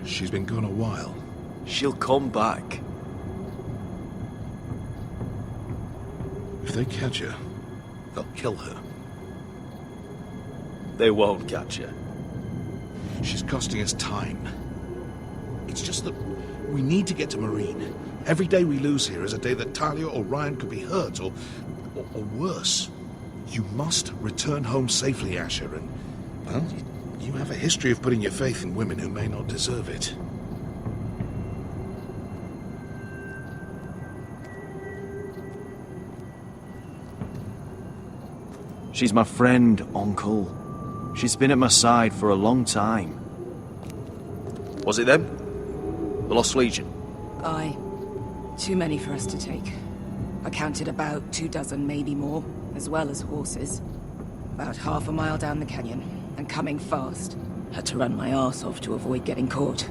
She's been gone a while. She'll come back. If they catch her, they'll kill her. They won't catch her. She's costing us time. It's just that we need to get to Marine. Every day we lose here is a day that Talia or Ryan could be hurt, or worse. You must return home safely, Asher, and, well, you have a history of putting your faith in women who may not deserve it. She's my friend, Uncle. She's been at my side for a long time. Was it them? The Lost Legion? Aye. Too many for us to take. I counted about 24, maybe more, as well as horses. About half a mile down the canyon, and coming fast. Had to run my arse off to avoid getting caught.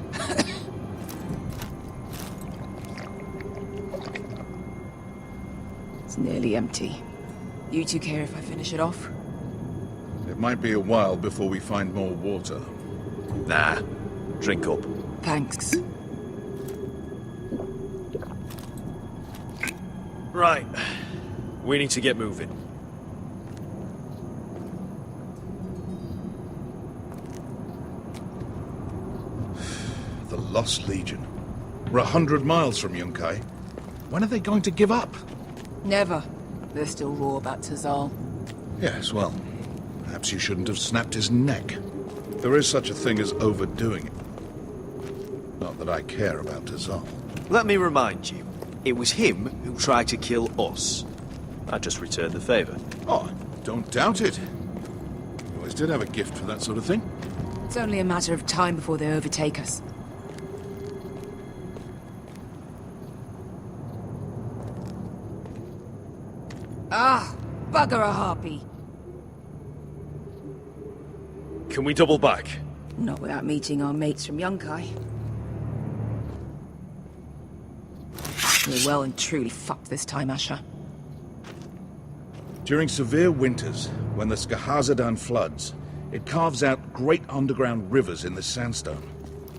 It's nearly empty. You two care if I finish it off? It might be a while before we find more water. Nah. Drink up. Thanks. Right. We need to get moving. The Lost Legion. We're 100 miles from Yunkai. When are they going to give up? Never. They're still raw about Tazal. Yes, well, perhaps you shouldn't have snapped his neck. There is such a thing as overdoing it. Not that I care about Tazal. Let me remind you, it was him who tried to kill us. I just returned the favor. Oh, don't doubt it. You always did have a gift for that sort of thing. It's only a matter of time before they overtake us. Ah, bugger a harpy. Can we double back? Not without meeting our mates from Yunkai. We're well and truly fucked this time, Asher. During severe winters, when the Skahazadan floods, it carves out great underground rivers in the sandstone.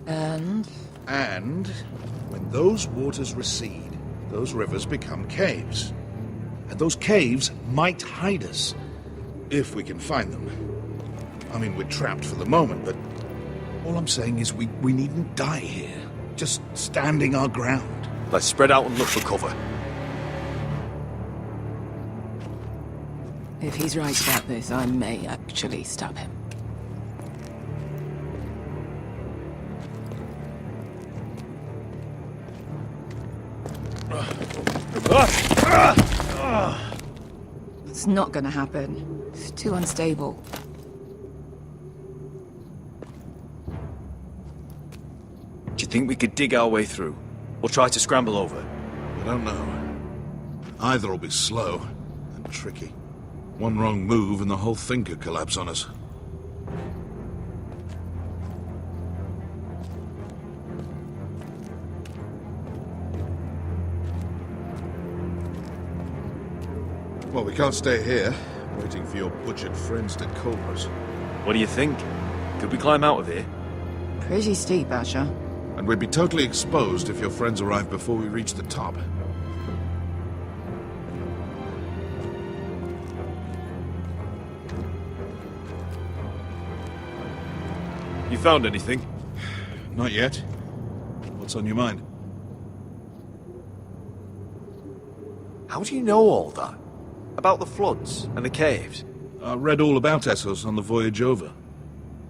And When those waters recede, those rivers become caves. And those caves might hide us, if we can find them. I mean, we're trapped for the moment, but all I'm saying is we needn't die here, just standing our ground. Let's spread out and look for cover. if he's right about this, I may actually stop him. It's not gonna happen. It's too unstable. Do you think we could dig our way through? Or try to scramble over? I don't know. Either will be slow and tricky. One wrong move and the whole thing could collapse on us. Well, we can't stay here, waiting for your butchered friends to cope us. What do you think? Could we climb out of here? Pretty steep, Asher. And we'd be totally exposed if your friends arrived before we reach the top. You found anything? Not yet. What's on your mind? How do you know all that? About the floods and the caves? I read all about Essos on the voyage over.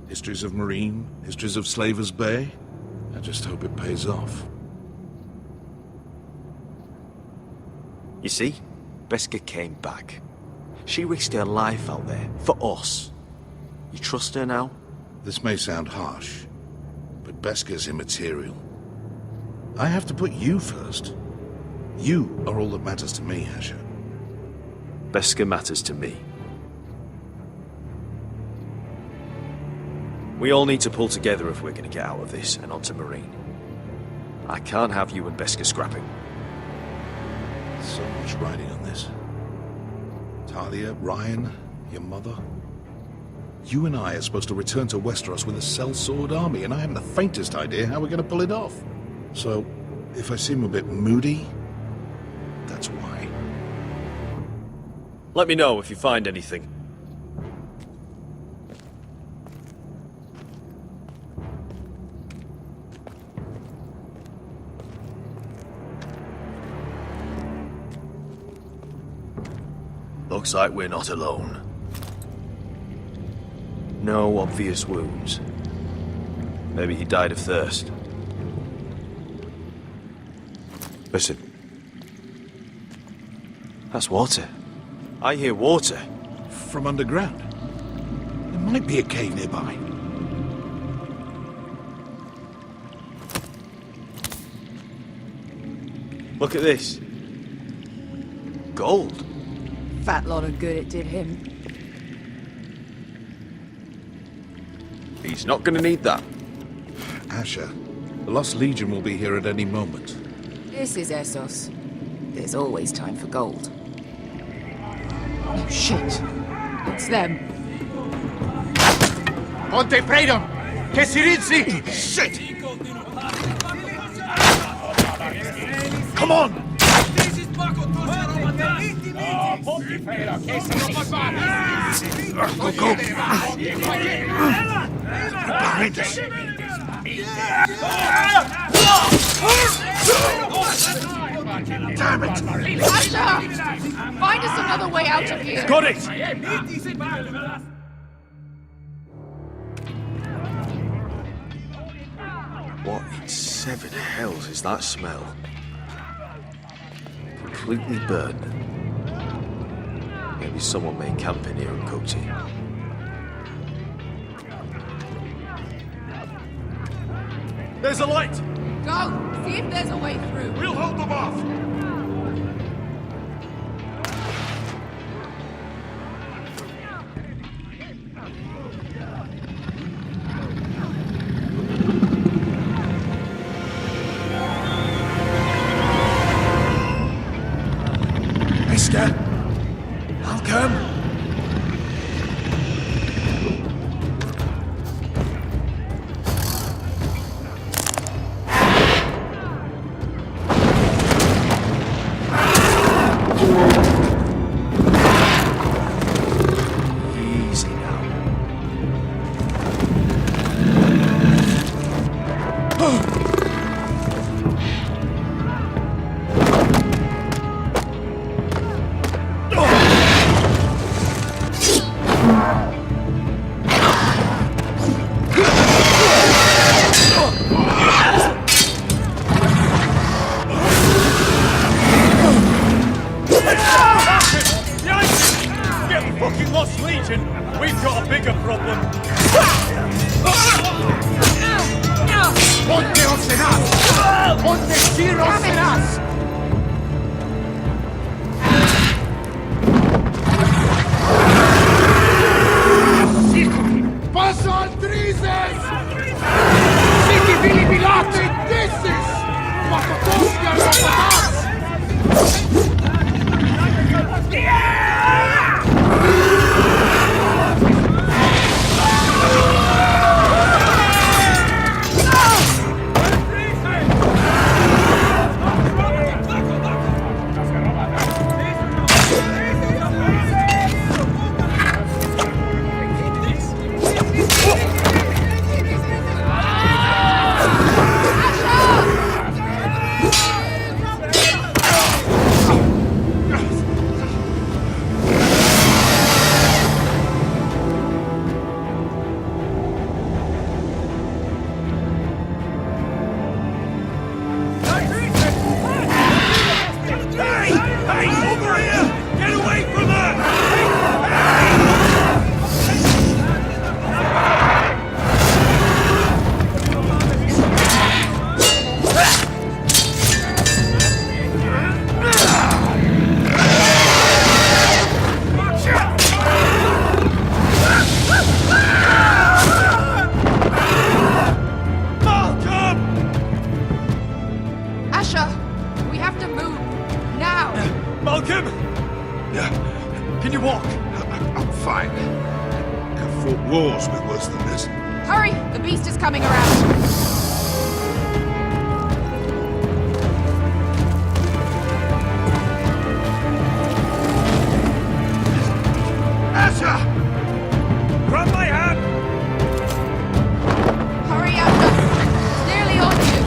Histories of Marine, histories of Slaver's Bay. I just hope it pays off. You see, Beskha came back. She risked her life out there, for us. You trust her now? This may sound harsh, but Beskha's immaterial. I have to put you first. You are all that matters to me, Asher. Beskha matters to me. We all need to pull together if we're going to get out of this and onto Marine. I can't have you and Beskha scrapping. So much riding on this. Talia, Ryan, your mother. You and I are supposed to return to Westeros with a sellsword army, and I haven't the faintest idea how we're going to pull it off. So, if I seem a bit moody, that's why. Let me know if you find anything. Looks like we're not alone. No obvious wounds. Maybe he died of thirst. Listen. That's water. I hear water. From underground. There might be a cave nearby. Look at this. Gold. Fat lot of good it did him. He's not gonna need that. Asher, the Lost Legion will be here at any moment. This is Essos. There's always time for gold. Oh, shit. It's them. Ponte freedom! Che si rizzi! Shit! Come on! Go, go! Behind us! Damn it! Asher! Find us another way out of here! Got it! What in seven hells is that smell? Completely burnt. Maybe someone made camp in here and cooked it. There's a light! Go! See if there's a way through. We'll hold them off! Mister, I'll come. Easy now. Get fucking Lost Legion! We've got a bigger problem! Ponte Ocenas! Ponte Chirocenas! Paso Altrices! Siti Vilibilate! Disses! Makotosia Rapatas! fought wars with worse than this. Hurry! The beast is coming around! Grab my hand! Hurry up! It's nearly on you!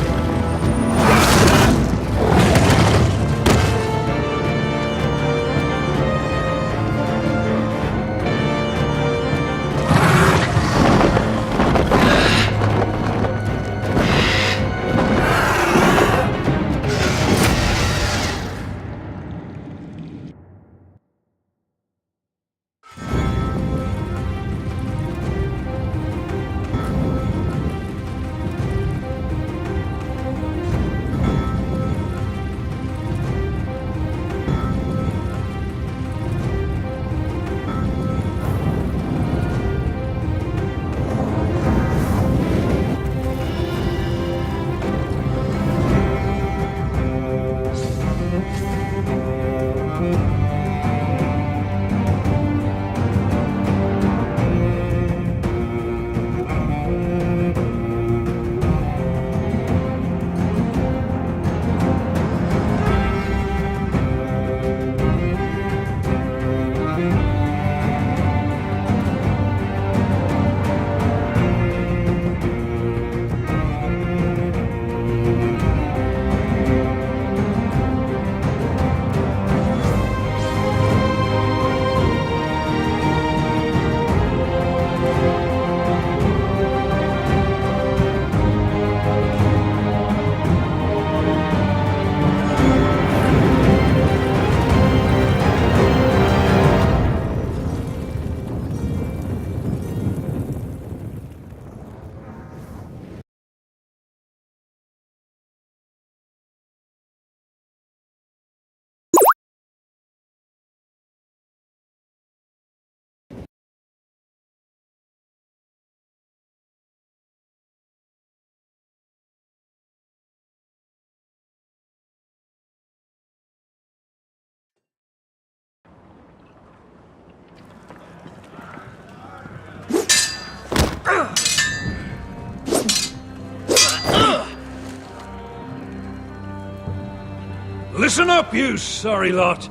Listen up, you sorry lot.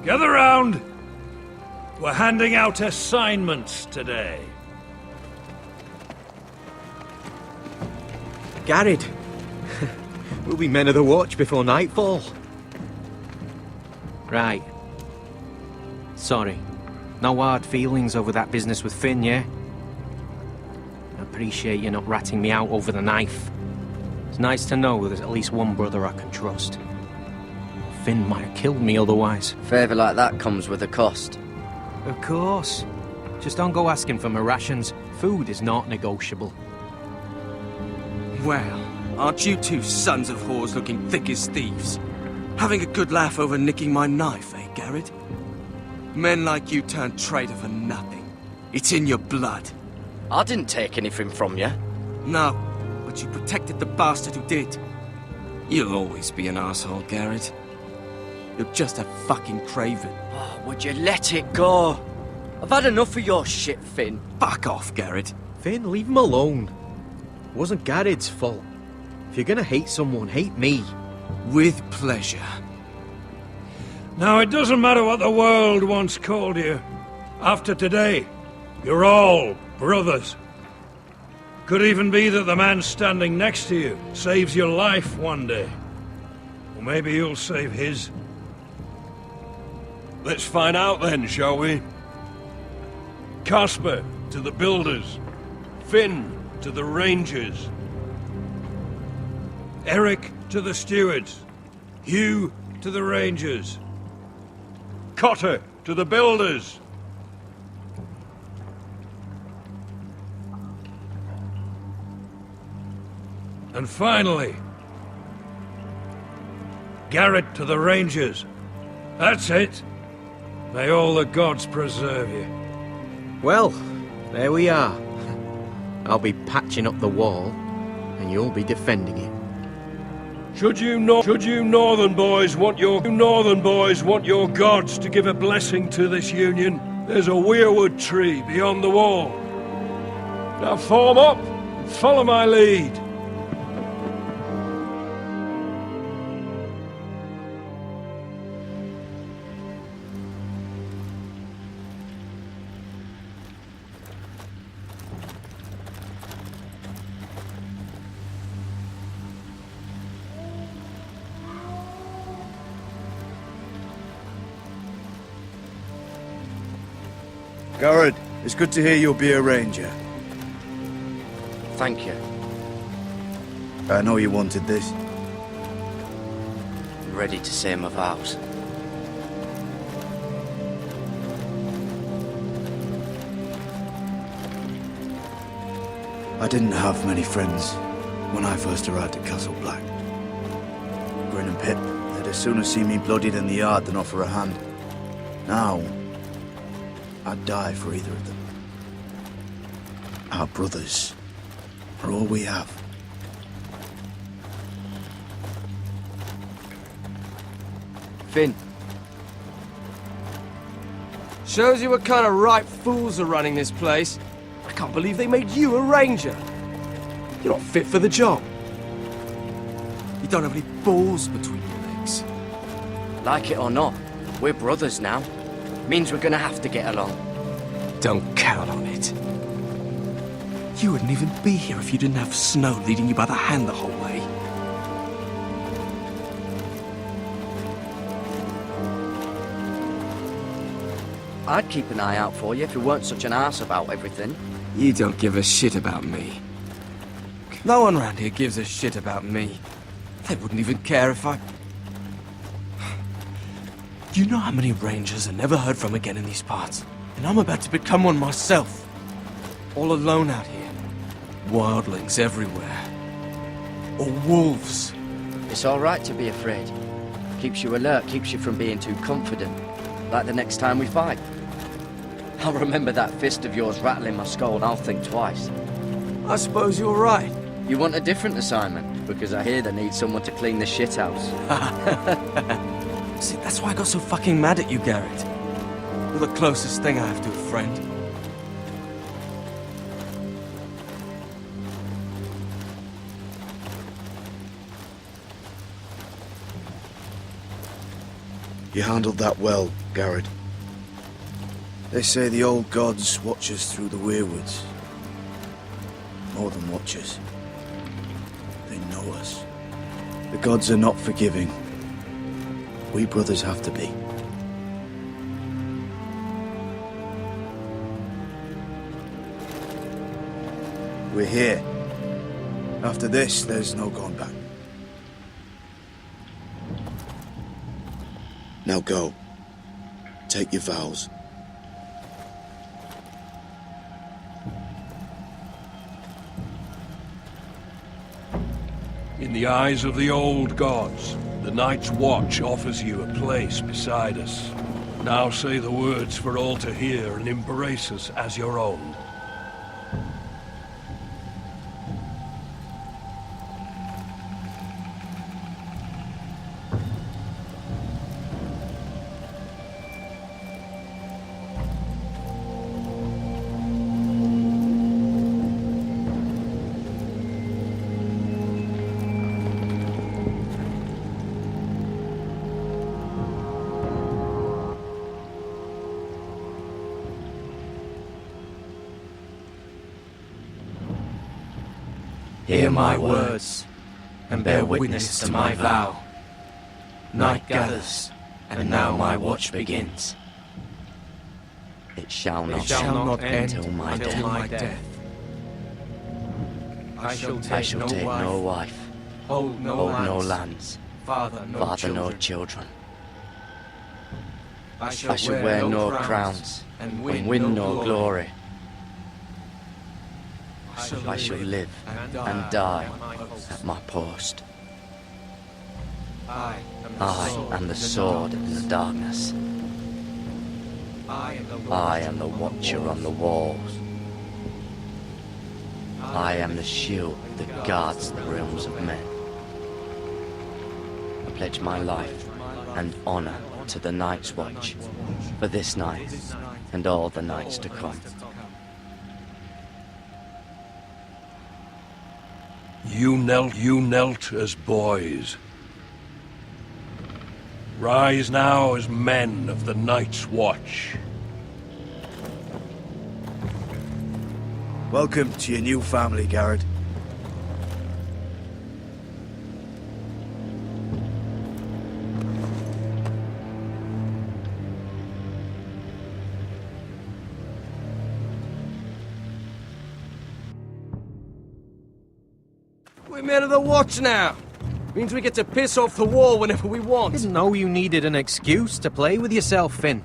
Gather round. We're handing out assignments today. Garrett. We'll be men of the watch before nightfall. Right. Sorry. No hard feelings over that business with Finn, yeah? I appreciate you not ratting me out over the knife. It's nice to know there's at least one brother I can trust. Finn might have killed me otherwise. Favour like that comes with a cost. Of course. Just don't go asking for my rations. Food is not negotiable. Well, aren't you two sons of whores looking thick as thieves? Having a good laugh over nicking my knife, eh, Garrett? Men like you turn traitor for nothing. It's in your blood. I didn't take anything from you. No, but you protected the bastard who did. You'll always be an asshole, Garrett. You're just a fucking craven. Oh, would you let it go? I've had enough of your shit, Finn. Fuck off, Garrett. Finn, leave him alone. It wasn't Garrett's fault. If you're gonna hate someone, hate me. With pleasure. Now, it doesn't matter what the world once called you. After today, you're all brothers. Could even be that the man standing next to you saves your life one day. Or maybe you'll save his. Let's find out then, shall we? Casper to the builders. Finn to the rangers. Eric to the stewards. Hugh to the rangers. Cotter to the builders. And finally, Garrett to the rangers. That's it. May all the gods preserve you. Well, there we are. I'll be patching up the wall, and you'll be defending it. Should you northern boys want your gods to give a blessing to this union, there's a weirwood tree beyond the wall. Now form up and follow my lead. Garrett, it's good to hear you'll be a ranger. Thank you. I know you wanted this. I'm ready to say my vows. I didn't have many friends when I first arrived at Castle Black. Grin and Pip, they'd as soon as see me bloodied in the yard than offer a hand. Now, I'd die for either of them. Our brothers are all we have. Finn. Shows you what kind of ripe fools are running this place. I can't believe they made you a ranger. You're not fit for the job. You don't have any balls between your legs. Like it or not, we're brothers now. Means we're gonna have to get along. Don't count on it. You wouldn't even be here if you didn't have Snow leading you by the hand the whole way. I'd keep an eye out for you if you weren't such an arse about everything. You don't give a shit about me. No one around here gives a shit about me. They wouldn't even care if I... You know how many rangers are never heard from again in these parts? And I'm about to become one myself. All alone out here. Wildlings everywhere. Or wolves. It's all right to be afraid. Keeps you alert, keeps you from being too confident. Like the next time we fight. I'll remember that fist of yours rattling my skull and I'll think twice. I suppose you're right. You want a different assignment? Because I hear they need someone to clean the shithouse. See, that's why I got so fucking mad at you, Garrett. You're the closest thing I have to a friend. You handled that well, Garrett. They say the old gods watch us through the weirwoods. More than watch us. They know us. The gods are not forgiving. We brothers have to be. We're here. After this, there's no going back. Now go. Take your vows. In the eyes of the old gods, the Night's Watch offers you a place beside us. Now say the words for all to hear and embrace us as your own. Hear my words, and bear witness to my vow. Night gathers, and now my watch begins. It shall not, end until my death. I shall take no wife, hold no lands, father no children. I shall wear no crowns, and win no glory. I shall live and die at my post. I am the sword in the darkness. I am the watcher on the walls. I am the shield that guards the realms of men. I pledge my life and honor to the Night's Watch for this night and all the nights to come. You knelt as boys. Rise now as men of the Night's Watch. Welcome to your new family, Garrett. We're men of the Watch now. Means we get to piss off the wall whenever we want. Didn't know you needed an excuse to play with yourself, Finn.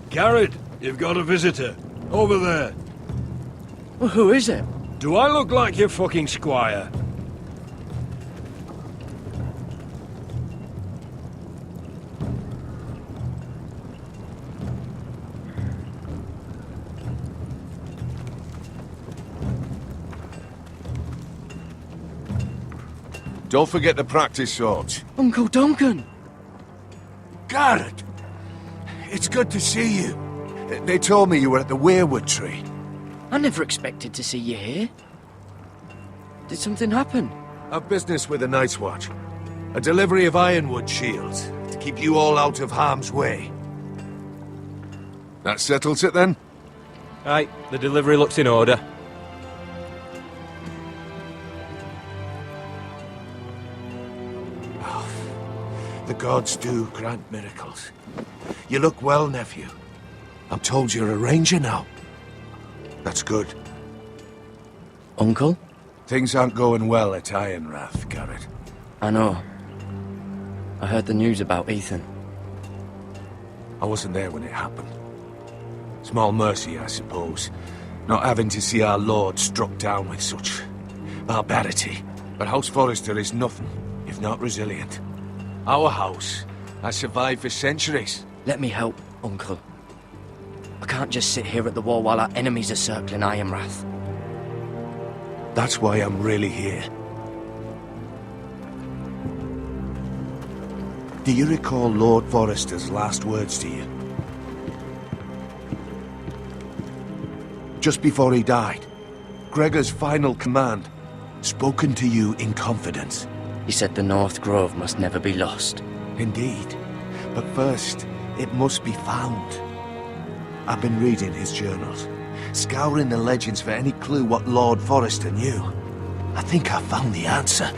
Garrett, you've got a visitor. Over there. Well, who is it? Do I look like your fucking squire? Don't forget the practice swords. Uncle Duncan! Garrett! It's good to see you. They told me you were at the weirwood tree. I never expected to see you here. Did something happen? A business with the Night's Watch. A delivery of ironwood shields to keep you all out of harm's way. That settles it then? Right, the delivery looks in order. The gods do grant miracles. You look well, nephew. I'm told you're a ranger now. That's good. Uncle? Things aren't going well at Ironrath, Garrett. I know. I heard the news about Ethan. I wasn't there when it happened. Small mercy, I suppose, not having to see our lord struck down with such barbarity. But House Forrester is nothing if not resilient. Our house has survived for centuries. Let me help, Uncle. I can't just sit here at the wall while our enemies are circling Ironrath. That's why I'm really here. Do you recall Lord Forrester's last words to you? Just before he died, Gregor's final command, spoken to you in confidence. He said the North Grove must never be lost. Indeed. But first, it must be found. I've been reading his journals, scouring the legends for any clue what Lord Forrester knew. I think I found the answer.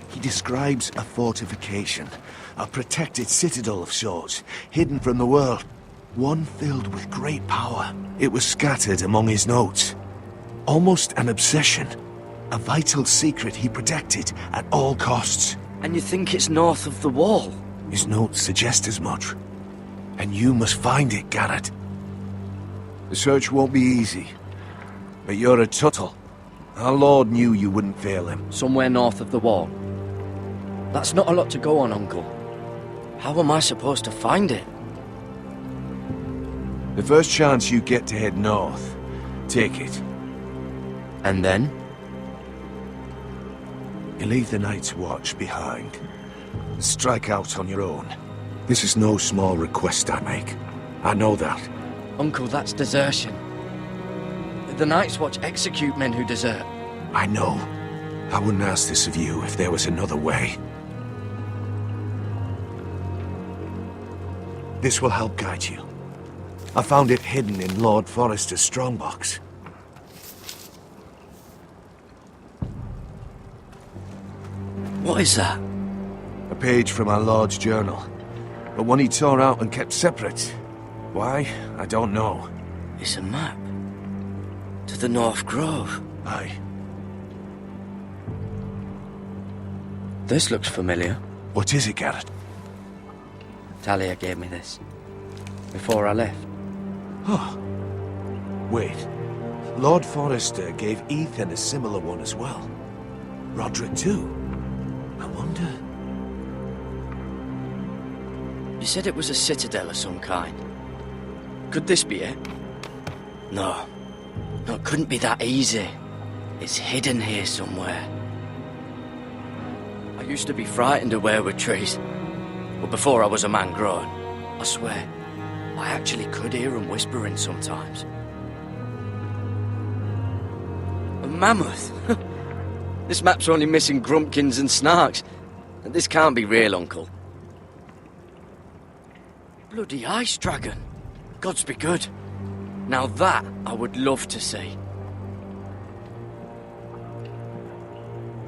He describes a fortification, a protected citadel of sorts, hidden from the world. One filled with great power. It was scattered among his notes. Almost an obsession. A vital secret he protected at all costs. And you think it's north of the wall? His notes suggest as much. And you must find it, Garrett. The search won't be easy. But you're a Tuttle. Our Lord knew you wouldn't fail him. Somewhere north of the wall. That's not a lot to go on, Uncle. How am I supposed to find it? The first chance you get to head north, take it. And then? You leave the Night's Watch behind. Strike out on your own. This is no small request I make. I know that. Uncle, that's desertion. The Night's Watch execute men who desert. I know. I wouldn't ask this of you if there was another way. This will help guide you. I found it hidden in Lord Forrester's strongbox. What is that? A page from our Lord's journal. But one he tore out and kept separate. Why? I don't know. It's a map. To the North Grove. Aye. This looks familiar. What is it, Garrett? Talia gave me this. Before I left. Oh. Wait. Lord Forrester gave Ethan a similar one as well. Roderick too. I wonder... You said it was a citadel of some kind. Could this be it? No. No, it couldn't be that easy. It's hidden here somewhere. I used to be frightened of weirwood trees. But before I was a man grown, I swear, I actually could hear them whispering sometimes. A mammoth? This map's only missing grumpkins and snarks. This can't be real, Uncle. Bloody ice dragon. Gods be good. Now that I would love to see.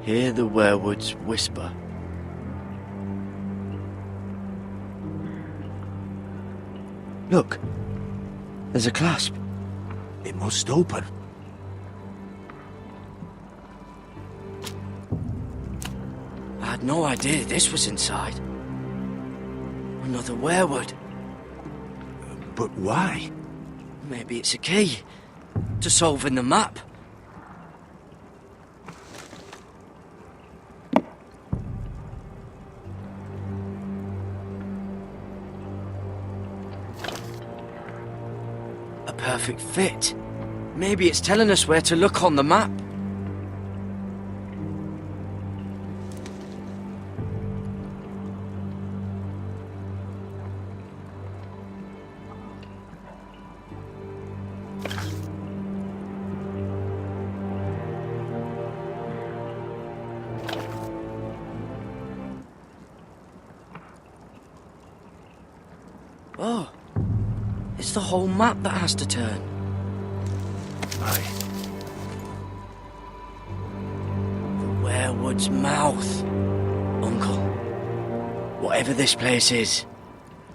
Hear the werewoods whisper. Look, there's a clasp. It must open. I had no idea this was inside. Another werewood. But why? Maybe it's a key to solving the map. A perfect fit. Maybe it's telling us where to look on the map. Oh, it's the whole map that has to turn. Aye. The werewood's mouth. Uncle, whatever this place is,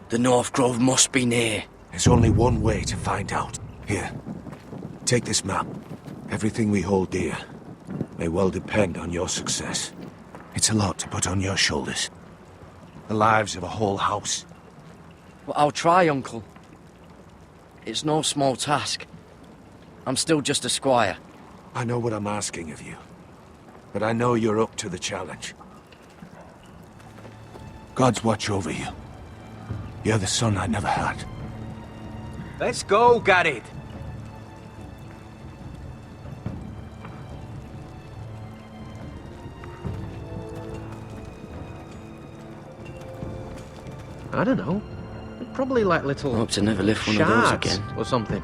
the North Grove must be near. There's only one way to find out. Here, take this map. Everything we hold dear may well depend on your success. It's a lot to put on your shoulders. The lives of a whole house. Well, I'll try, Uncle. It's no small task. I'm still just a squire. I know what I'm asking of you, but I know you're up to the challenge. God's watch over you. You're the son I never had. Let's go, Garrett. I don't know. Probably like little... I hope to never lift one of those shards again. or something.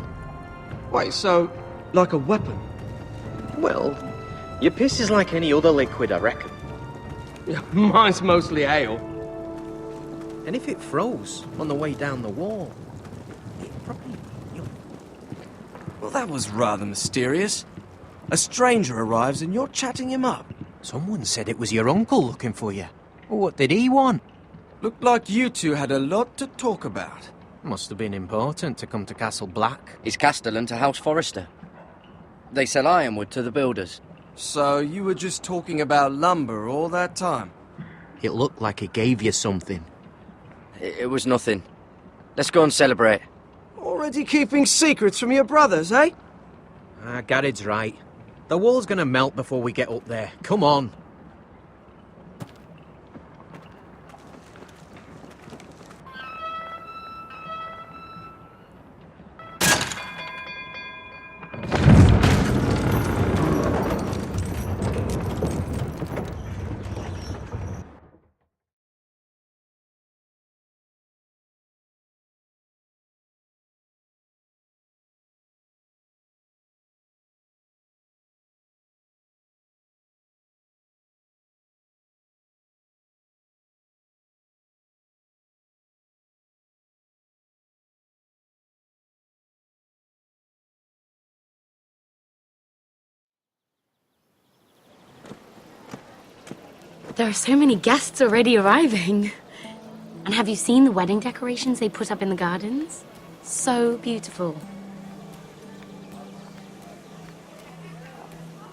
Wait, so, like a weapon? Well, your piss is like any other liquid, I reckon. Yeah, mine's mostly ale. And if it froze on the way down the wall, it probably... Well, that was rather mysterious. A stranger arrives and you're chatting him up. Someone said it was your uncle looking for you. What did he want? Looked like you two had a lot to talk about. Must have been important to come to Castle Black. It's Castellan to House Forrester. They sell ironwood to the builders. So you were just talking about lumber all that time? It looked like he gave you something. It was nothing. Let's go and celebrate. Already keeping secrets from your brothers, eh? Garrett's right. The wall's gonna melt before we get up there. Come on. There are so many guests already arriving. And have you seen the wedding decorations they put up in the gardens? So beautiful.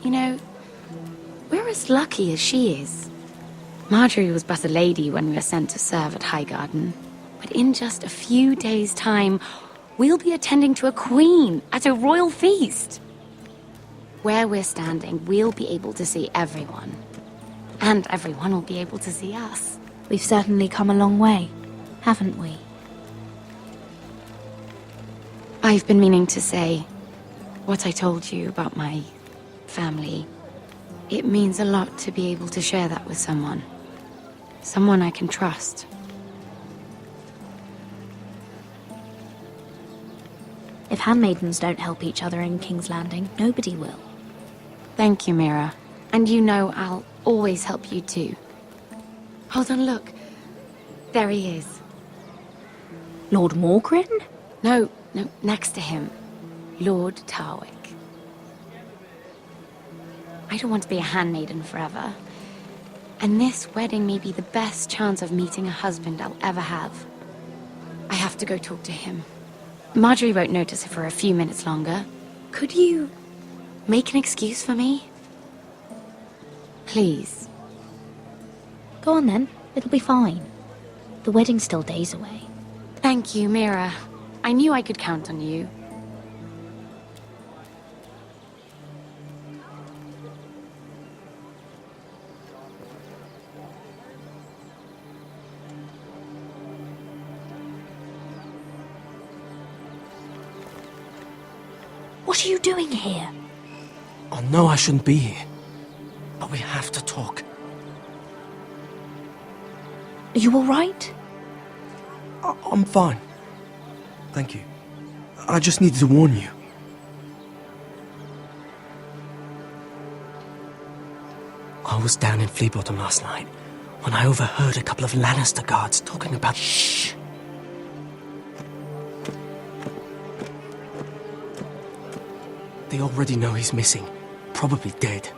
You know, we're as lucky as she is. Marjorie was but a lady when we were sent to serve at Highgarden. But in just a few days' time, we'll be attending to a queen at a royal feast. Where we're standing, we'll be able to see everyone. And everyone will be able to see us. We've certainly come a long way, haven't we? I've been meaning to say what I told you about my family. It means a lot to be able to share that with someone. Someone I can trust. If handmaidens don't help each other in King's Landing, nobody will. Thank you, Mira. And you know I'll always help you too. Hold on, look. There he is. Lord Morgrin? No, next to him. Lord Tarwick. I don't want to be a handmaiden forever. And this wedding may be the best chance of meeting a husband I'll ever have. I have to go talk to him. Marjorie won't notice it for a few minutes longer. Could you make an excuse for me? Please. Go on then. It'll be fine. The wedding's still days away. Thank you, Mira. I knew I could count on you. What are you doing here? I know I shouldn't be here, but we have to talk. Are you alright? I'm fine. Thank you. I just needed to warn you. I was down in Fleabottom last night when I overheard a couple of Lannister guards talking about... Shh! They already know he's missing, probably dead.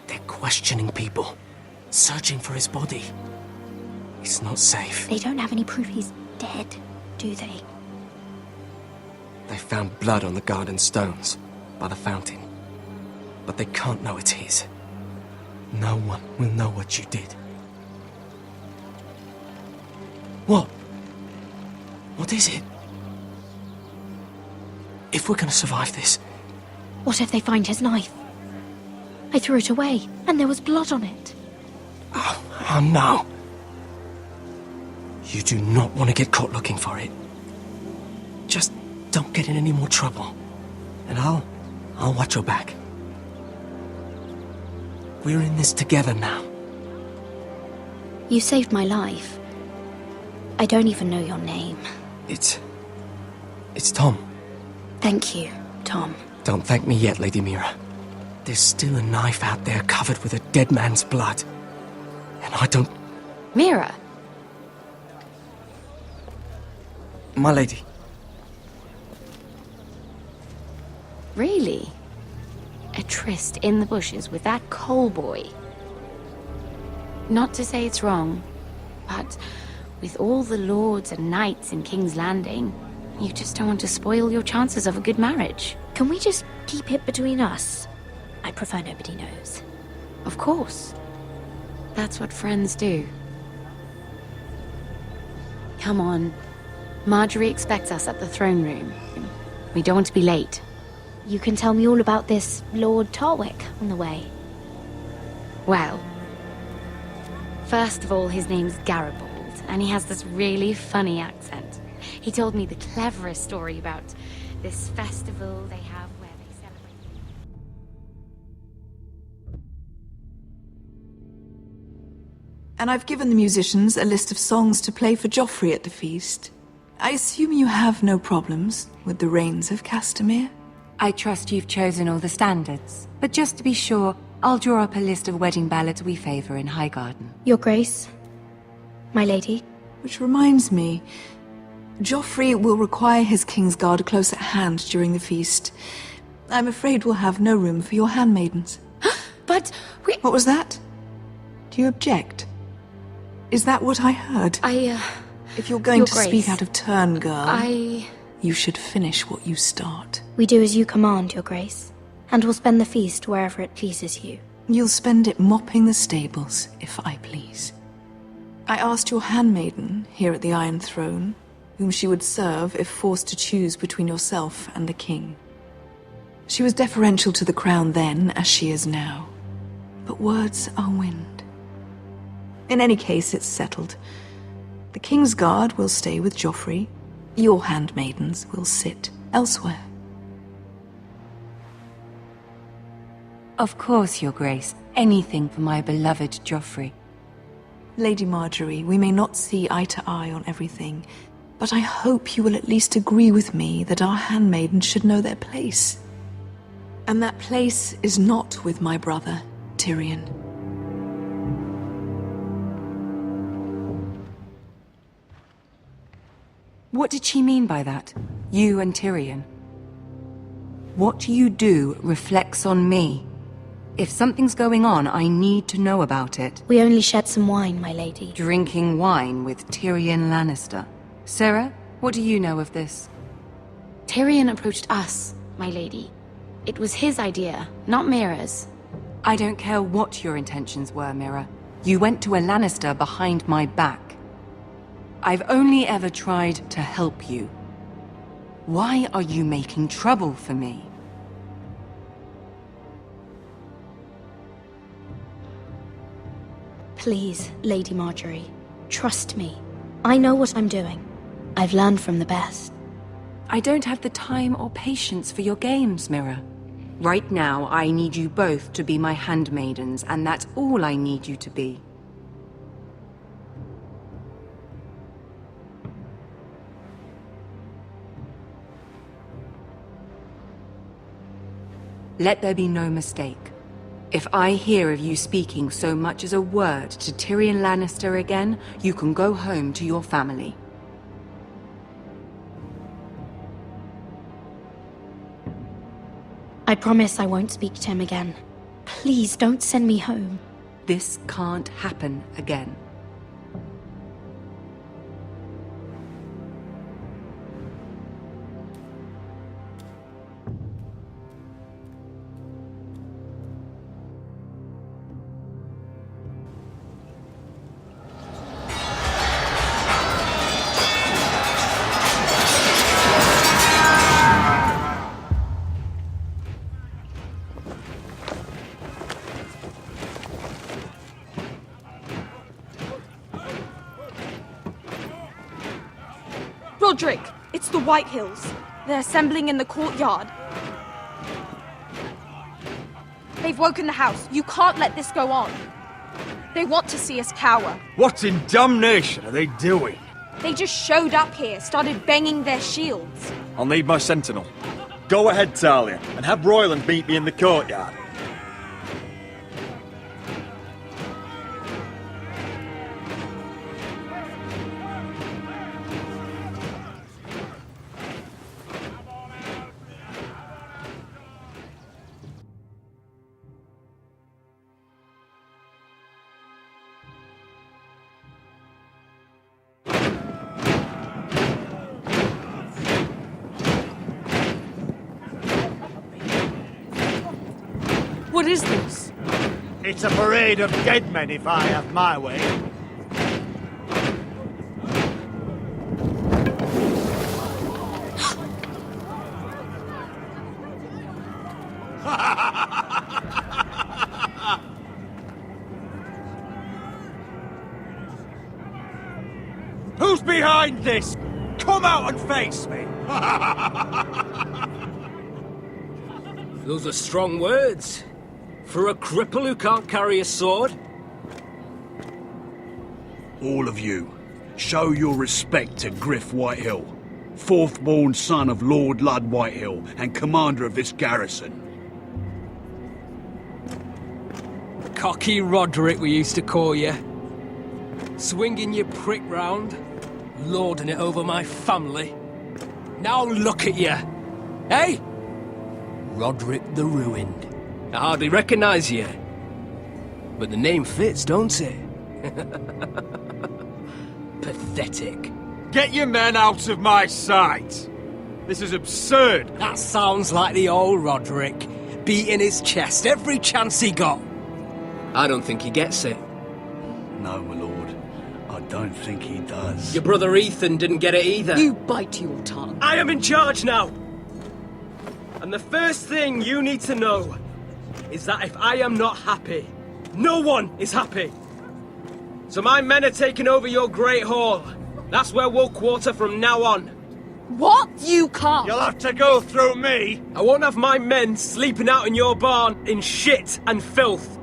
They're questioning people, searching for his body. It's not safe. They don't have any proof he's dead, do they? They found blood on the garden stones by the fountain, but they can't know it's his. No one will know what you did. What? What is it? If we're gonna survive this... What if they find his knife? I threw it away, and there was blood on it. Oh no. You do not want to get caught looking for it. Just don't get in any more trouble. And I'll watch your back. We're in this together now. You saved my life. I don't even know your name. It's Tom. Thank you, Tom. Don't thank me yet, Lady Mira. There's still a knife out there covered with a dead man's blood. And I don't... Mira! My lady. Really? A tryst in the bushes with that coal boy? Not to say it's wrong, but with all the lords and knights in King's Landing, you just don't want to spoil your chances of a good marriage. Can we just keep it between us? I prefer nobody knows. Of course. That's what friends do. Come on. Marjorie expects us at the throne room. We don't want to be late. You can tell me all about this Lord Tarwick on the way. Well, first of all, his name's Garibaldi, and he has this really funny accent. He told me the cleverest story about this festival they have where they celebrate... And I've given the musicians a list of songs to play for Joffrey at the feast. I assume you have no problems with the Rains of Castamere? I trust you've chosen all the standards. But just to be sure, I'll draw up a list of wedding ballads we favor in Highgarden. Your Grace, my lady. Which reminds me, Joffrey will require his Kingsguard close at hand during the feast. I'm afraid we'll have no room for your handmaidens. But we... What was that? Do you object? Is that what I heard? If you're going to speak out of turn, girl, you should finish what you start. We do as you command, Your Grace, and we'll spend the feast wherever it pleases you. You'll spend it mopping the stables, if I please. I asked your handmaiden here at the Iron Throne whom she would serve if forced to choose between yourself and the king. She was deferential to the crown then, as she is now. But words are wind. In any case, it's settled. The Kingsguard will stay with Joffrey. Your handmaidens will sit elsewhere. Of course, Your Grace. Anything for my beloved Joffrey. Lady Marjorie, we may not see eye to eye on everything, but I hope you will at least agree with me that our handmaidens should know their place. And that place is not with my brother, Tyrion. What did she mean by that? You and Tyrion? What you do reflects on me. If something's going on, I need to know about it. We only shed some wine, my lady. Drinking wine with Tyrion Lannister. Sarah, what do you know of this? Tyrion approached us, my lady. It was his idea, not Mira's. I don't care what your intentions were, Mira. You went to a Lannister behind my back. I've only ever tried to help you. Why are you making trouble for me? Please, Lady Marjorie, trust me. I know what I'm doing. I've learned from the best. I don't have the time or patience for your games, Mira. Right now, I need you both to be my handmaidens, and that's all I need you to be. Let there be no mistake. If I hear of you speaking so much as a word to Tyrion Lannister again, you can go home to your family. I promise I won't speak to him again. Please don't send me home. This can't happen again. Roderick, it's the White Hills. They're assembling in the courtyard. They've woken the house. You can't let this go on. They want to see us cower. What in damnation are they doing? They just showed up here, started banging their shields. I'll need my sentinel. Go ahead, Talia, and have Royland meet me in the courtyard. What is this? It's a parade of dead men if I have my way. Who's behind this? Come out and face me! Those are strong words. For a cripple who can't carry a sword? All of you, show your respect to Griff Whitehill, fourth-born son of Lord Ludd Whitehill and commander of this garrison. Cocky Roderick, we used to call you. Swinging your prick round, lording it over my family. Now look at you! Hey? Roderick the Ruined. I hardly recognise you. But the name fits, don't it? Pathetic. Get your men out of my sight! This is absurd! That sounds like the old Roderick, beating his chest every chance he got. I don't think he gets it. No, my lord. I don't think he does. Your brother Ethan didn't get it either. You bite your tongue. I am in charge now! And the first thing you need to know is that if I am not happy, no one is happy. So my men are taking over your Great Hall. That's where we'll quarter from now on. What? You can't. You'll have to go through me. I won't have my men sleeping out in your barn in shit and filth.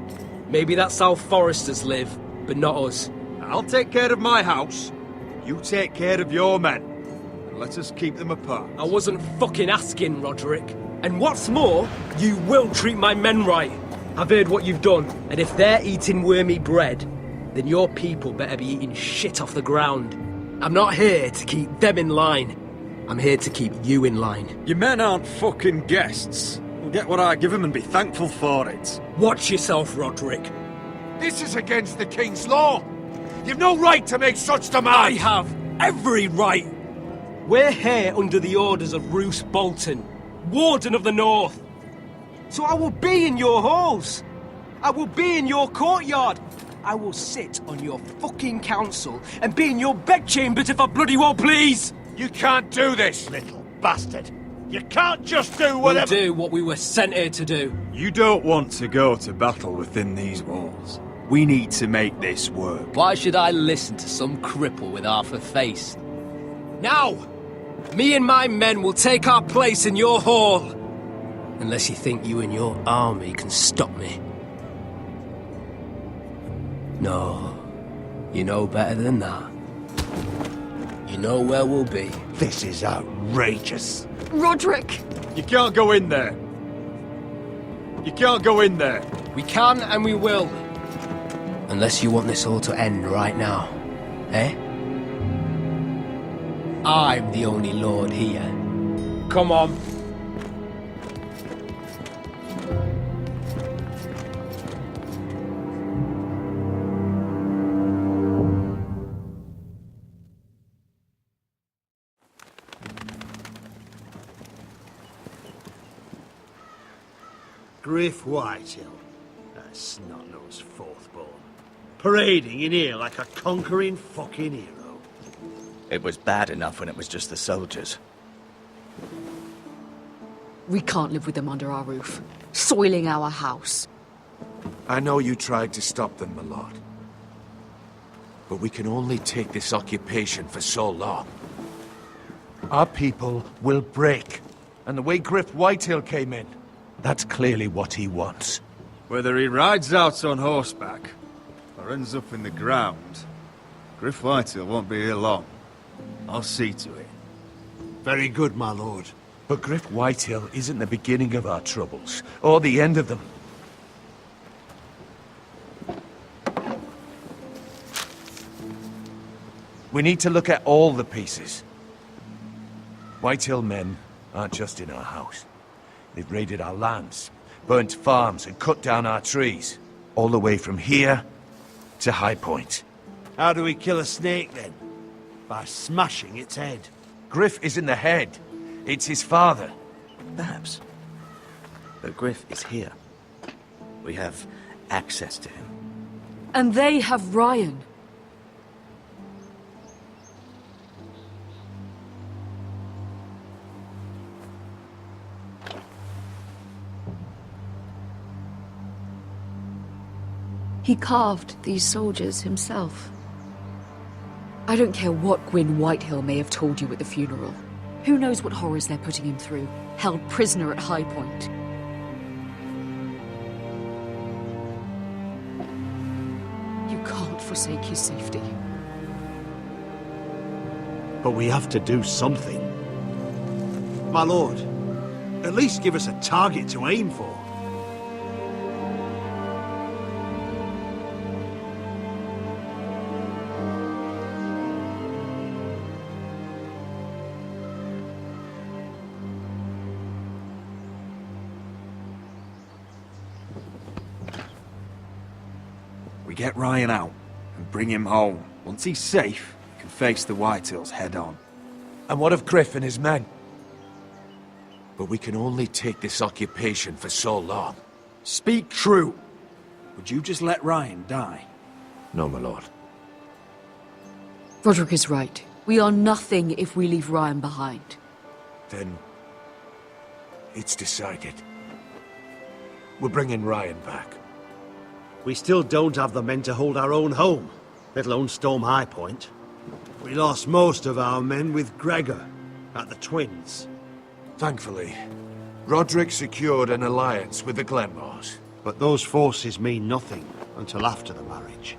Maybe that's how foresters live, but not us. I'll take care of my house. You take care of your men. let us keep them apart. I wasn't fucking asking, Roderick. And what's more, you will treat my men right. I've heard what you've done, and if they're eating wormy bread, then your people better be eating shit off the ground. I'm not here to keep them in line. I'm here to keep you in line. Your men aren't fucking guests. We'll get what I give them and be thankful for it. Watch yourself, Roderick. This is against the King's law. You've no right to make such demands. I have every right. We're here under the orders of Roose Bolton, Warden of the North. So I will be in your halls. I will be in your courtyard. I will sit on your fucking council and be in your bedchambers if I bloody well please. You can't do this, little bastard. You can't just do whatever... We'll do what we were sent here to do. You don't want to go to battle within these walls. We need to make this work. Why should I listen to some cripple with half a face? Now, me and my men will take our place in your hall. Unless you think you and your army can stop me. No, you know better than that. You know where we'll be. This is outrageous. Roderick! You can't go in there. You can't go in there. We can and we will. Unless you want this all to end right now. Eh? I'm the only lord here. Come on. Griff Whitehill, that snot-nosed fourth-born, parading in here like a conquering fucking hero. It was bad enough when it was just the soldiers. We can't live with them under our roof, soiling our house. I know you tried to stop them, my lord. But we can only take this occupation for so long. Our people will break. And the way Griff Whitehill came in, that's clearly what he wants. Whether he rides out on horseback or ends up in the ground, Griff Whitehill won't be here long. I'll see to it. Very good, my lord. But Griff Whitehill isn't the beginning of our troubles, or the end of them. We need to look at all the pieces. Whitehill men aren't just in our house. They've raided our lands, burnt farms, and cut down our trees. All the way from here to High Point. How do we kill a snake, then? By smashing its head. Griff isn't the head. It's his father. Perhaps. But Griff is here. We have access to him. And they have Ryan. He carved these soldiers himself. I don't care what Gwyn Whitehill may have told you at the funeral. Who knows what horrors they're putting him through, held prisoner at High Point. You can't forsake his safety. But we have to do something. My lord, at least give us a target to aim for. We get Ryan out and bring him home. Once he's safe, he can face the Whitehills head on. And what of Griff and his men? But we can only take this occupation for so long. Speak true. Would you just let Ryan die? No, my lord. Roderick is right. We are nothing if we leave Ryan behind. Then... it's decided. We're bringing Ryan back. We still don't have the men to hold our own home, let alone storm High Point. We lost most of our men with Gregor at the Twins. Thankfully, Roderick secured an alliance with the Glenmores. But those forces mean nothing until after the marriage.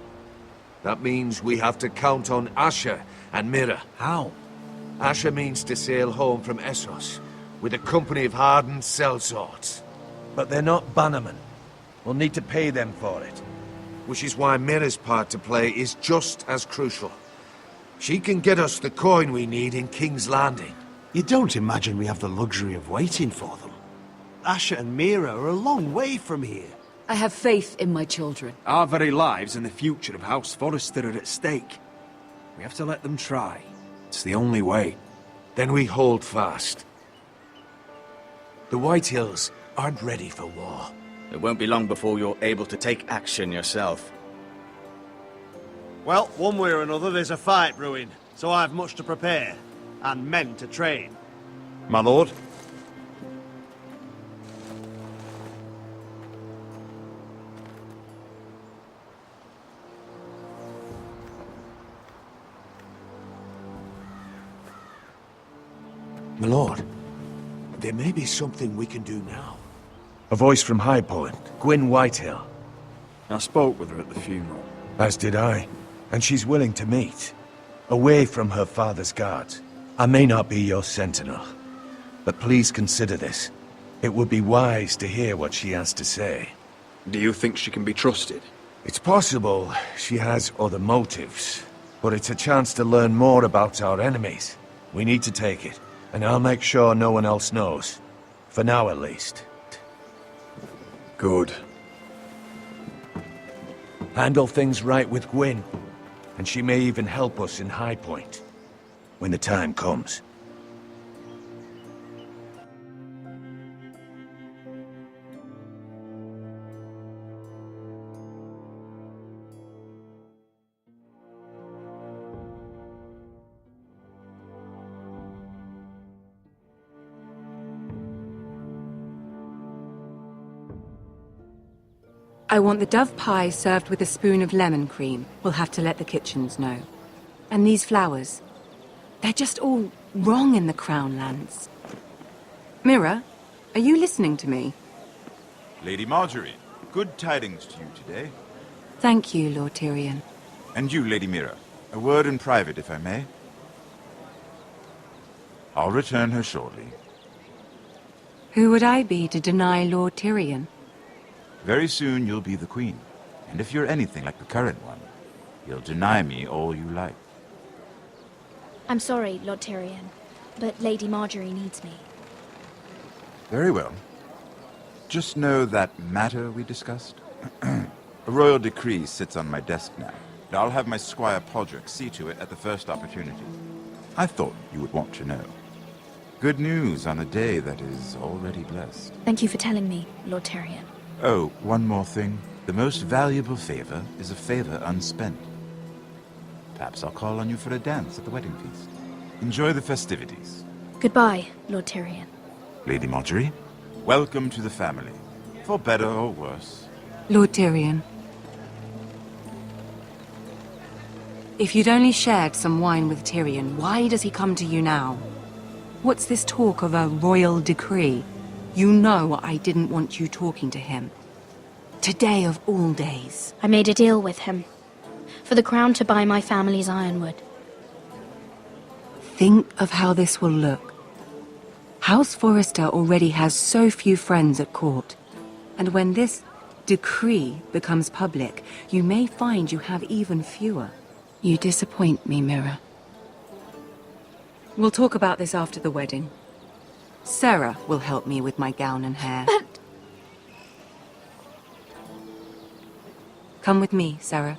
That means we have to count on Asher and Mira. How? Asher means to sail home from Essos with a company of hardened sellswords. But they're not bannermen. We'll need to pay them for it. Which is why Mira's part to play is just as crucial. She can get us the coin we need in King's Landing. You don't imagine we have the luxury of waiting for them? Asher and Mira are a long way from here. I have faith in my children. Our very lives and the future of House Forrester are at stake. We have to let them try. It's the only way. Then we hold fast. The White Hills aren't ready for war. It won't be long before you're able to take action yourself. Well, one way or another, there's a fight brewing, so I've much to prepare, and men to train. My lord? My lord, there may be something we can do now. A voice from High Point, Gwyn Whitehill. I spoke with her at the funeral. As did I. And she's willing to meet. Away from her father's guards. I may not be your sentinel, but please consider this. It would be wise to hear what she has to say. Do you think she can be trusted? It's possible she has other motives, but it's a chance to learn more about our enemies. We need to take it, and I'll make sure no one else knows. For now, at least. Good. Handle things right with Gwyn, and she may even help us in High Point, when the time comes. I want the dove pie served with a spoon of lemon cream. We'll have to let the kitchens know. And these flowers. They're just all wrong in the Crown lands. Mira, are you listening to me? Lady Marjorie, good tidings to you today. Thank you, Lord Tyrion. And you, Lady Mira. A word in private, if I may. I'll return her shortly. Who would I be to deny Lord Tyrion? Very soon you'll be the queen. And if you're anything like the current one, you'll deny me all you like. I'm sorry, Lord Tyrion, but Lady Marjorie needs me. Very well. Just know that matter we discussed? A royal decree sits on my desk now. And I'll have my Squire Podrick see to it at the first opportunity. I thought you would want to know. Good news on a day that is already blessed. Thank you for telling me, Lord Tyrion. Oh, one more thing. The most valuable favor is a favor unspent. Perhaps I'll call on you for a dance at the wedding feast. Enjoy the festivities. Goodbye, Lord Tyrion. Lady Marjorie, welcome to the family. For better or worse. Lord Tyrion. If you'd only shared some wine with Tyrion, why does he come to you now? What's this talk of a royal decree? You know I didn't want you talking to him. Today of all days. I made a deal with him. For the crown to buy my family's ironwood. Think of how this will look. House Forrester already has so few friends at court. And when this decree becomes public, you may find you have even fewer. You disappoint me, Mira. We'll talk about this after the wedding. Sarah will help me with my gown and hair. But... Come with me, Sarah.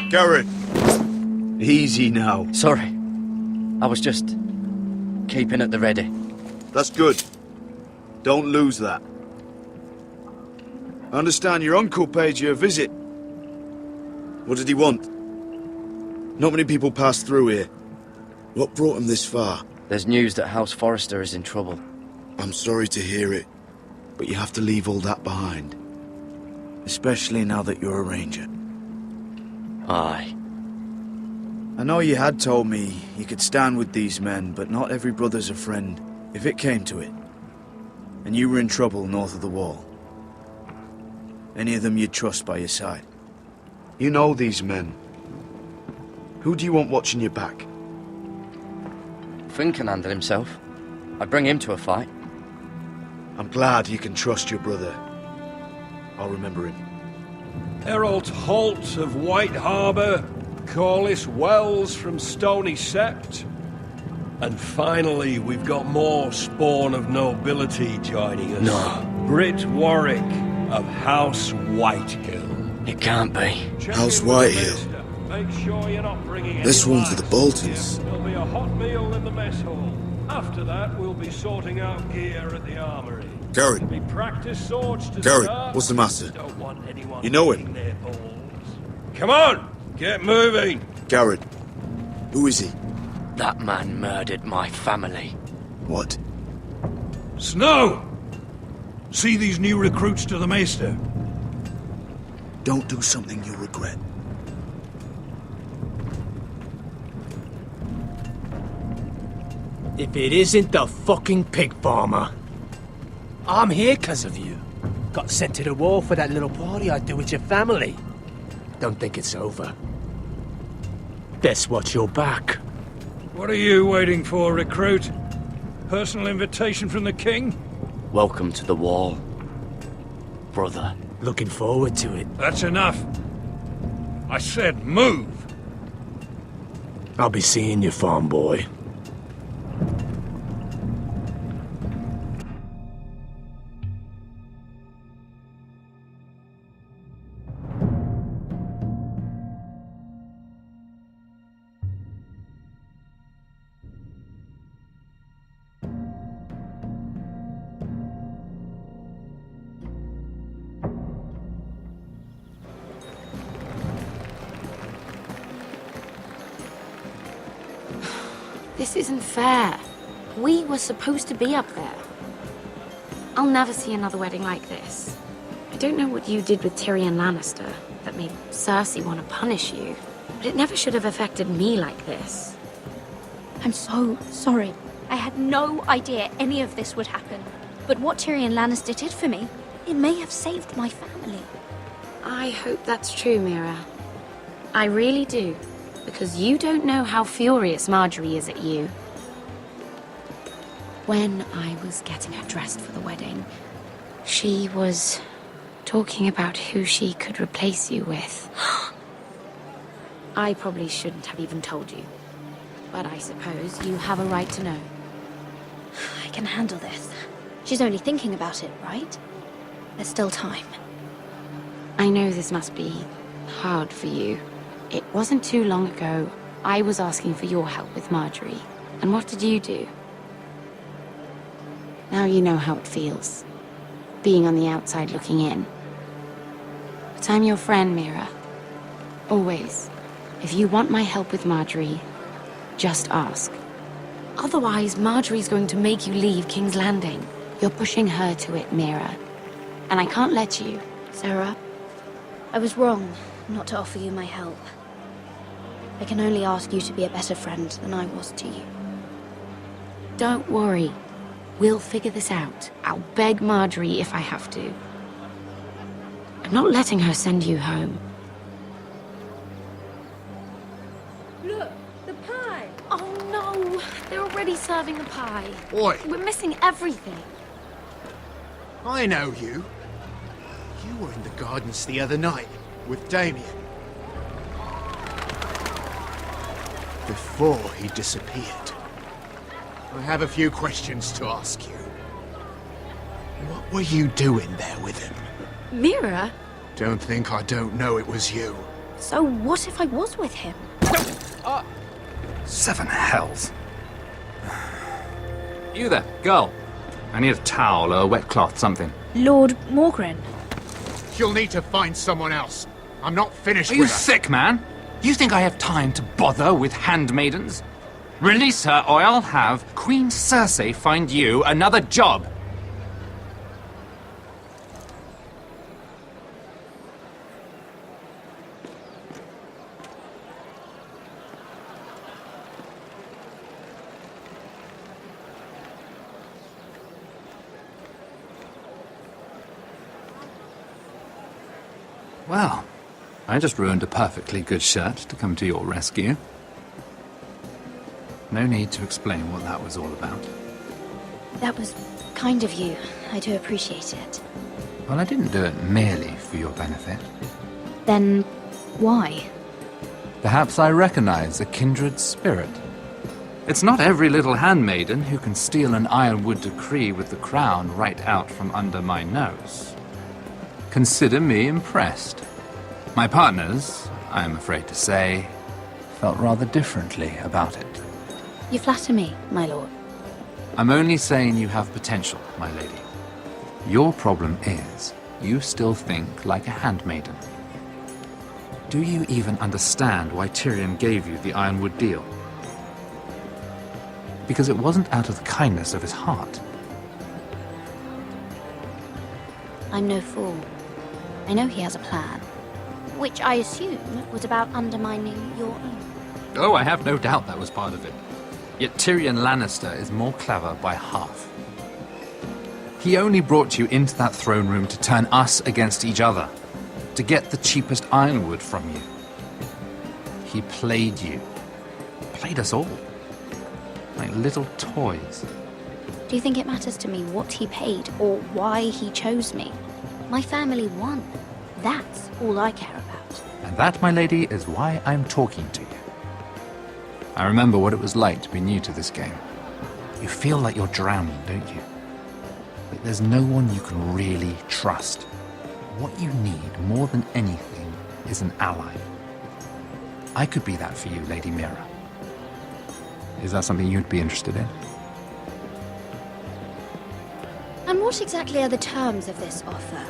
Garrett! Easy now. Sorry. I was just keeping at the ready. That's good. Don't lose that. I understand your uncle paid you a visit. What did he want? Not many people pass through here. What brought him this far? There's news that House Forrester is in trouble. I'm sorry to hear it, but you have to leave all that behind. Especially now that you're a ranger. Aye. I know you had told me you could stand with these men, but not every brother's a friend, if it came to it. And you were in trouble north of the wall. Any of them you'd trust by your side. You know these men. Who do you want watching your back? Finn can handle himself. I'd bring him to a fight. I'm glad you can trust your brother. I'll remember him. Herald Holt of White Harbour, Corliss Wells from Stony Sept. And finally, we've got more spawn of nobility joining us. No. Brit Warwick of House Whitehill. It can't be. House Whitehill. Make sure you're not bringing This any one's for the wine. Boltons. There'll be a hot meal in the mess hall. After that, we'll be sorting out gear at the armory. Garrett. Be practice swords to Garrett, start. what's the matter? Don't want anyone You know licking him? their balls. Come on, get moving. Garrett. Who is he? That man murdered my family. What? Snow! See these new recruits to the Maester? Don't do something you'll regret. If it isn't the fucking pig farmer. I'm here 'cause of you. Got sent to the war for that little party I do with your family. Don't think it's over. Best watch your back. What are you waiting for, recruit? Personal invitation from the king? Welcome to the wall, brother. Looking forward to it. That's enough. I said move. I'll be seeing you, farm boy. This isn't fair. We were supposed to be up there. I'll never see another wedding like this. I don't know what you did with Tyrion Lannister that made Cersei want to punish you, but it never should have affected me like this. I'm so sorry. I had no idea any of this would happen. But what Tyrion Lannister did for me, it may have saved my family. I hope that's true, Mira. I really do. Because you don't know how furious Marjorie is at you. When I was getting her dressed for the wedding, she was talking about who she could replace you with. I probably shouldn't have even told you. But I suppose you have a right to know. I can handle this. She's only thinking about it, right? There's still time. I know this must be hard for you. It wasn't too long ago, I was asking for your help with Marjorie. And what did you do? Now you know how it feels. Being on the outside looking in. But I'm your friend, Mira. Always. If you want my help with Marjorie, just ask. Otherwise, Marjorie's going to make you leave King's Landing. You're pushing her to it, Mira. And I can't let you. Sarah, I was wrong not to offer you my help. I can only ask you to be a better friend than I was to you. Don't worry. We'll figure this out. I'll beg Marjorie if I have to. I'm not letting her send you home. Look, the pie! Oh no! They're already serving the pie. Oi! We're missing everything. I know you. You were in the gardens the other night with Damien. Before he disappeared. I have a few questions to ask you. What were you doing there with him? Mira? Don't think I don't know it was you. So what if I was with him? Seven hells. You there, girl. I need a towel or a wet cloth, something. Lord Morgren. You'll need to find someone else. I'm not finished Are with you her. sick, man? You think I have time to bother with handmaidens? Release her, or I'll have Queen Cersei find you another job. Well, I just ruined a perfectly good shirt to come to your rescue. No need to explain what that was all about. That was kind of you. I do appreciate it. Well, I didn't do it merely for your benefit. Then, why? Perhaps I recognize a kindred spirit. It's not every little handmaiden who can steal an ironwood decree with the crown right out from under my nose. Consider me impressed. My partners, I am afraid to say, felt rather differently about it. You flatter me, my lord. I'm only saying you have potential, my lady. Your problem is, you still think like a handmaiden. Do you even understand why Tyrion gave you the ironwood deal? Because it wasn't out of the kindness of his heart. I'm no fool. I know he has a plan. Which I assume was about undermining your own. Oh, I have no doubt that was part of it. Yet Tyrion Lannister is more clever by half. He only brought you into that throne room to turn us against each other, to get the cheapest ironwood from you. He played you. Played us all. Like little toys. Do you think it matters to me what he paid or why he chose me? My family won. That's all I care about. And that, my lady, is why I'm talking to you. I remember what it was like to be new to this game. You feel like you're drowning, don't you? But there's no one you can really trust. What you need, more than anything, is an ally. I could be that for you, Lady Mira. Is that something you'd be interested in? And what exactly are the terms of this offer?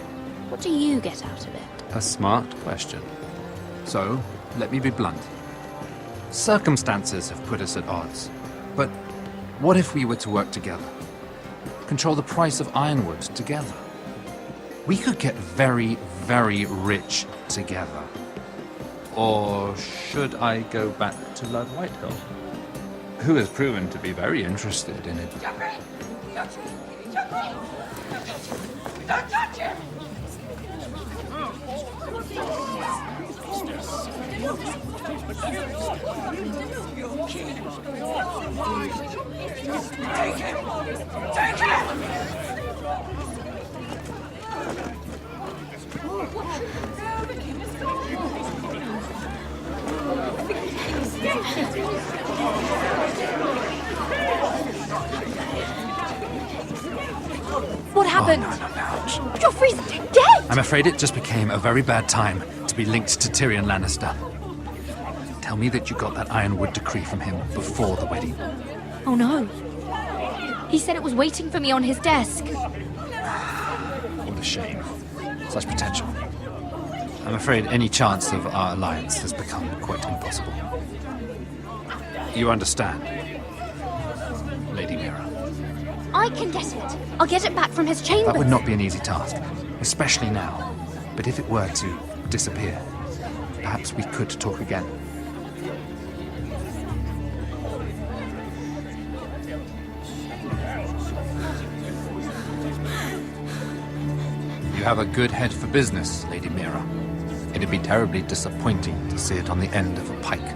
What do you get out of it? A smart question. So, let me be blunt. Circumstances have put us at odds. But what if we were to work together? Control the price of ironwood together? We could get very, very rich together. Or should I go back to Lord Whitehill, who has proven to be very interested in it? Don't touch him! Take him! Take him! What happened? Oh, no. Joffrey's dead! I'm afraid it just became a very bad time to be linked to Tyrion Lannister. Tell me that you got that ironwood decree from him before the wedding. Oh no. He said it was waiting for me on his desk. What a shame. Such potential. I'm afraid any chance of our alliance has become quite impossible. You understand, Lady Mira? I can get it. I'll get it back from his chambers. That would not be an easy task, especially now. But if it were to disappear, perhaps we could talk again. You have a good head for business, Lady Mira. It'd be terribly disappointing to see it on the end of a pike.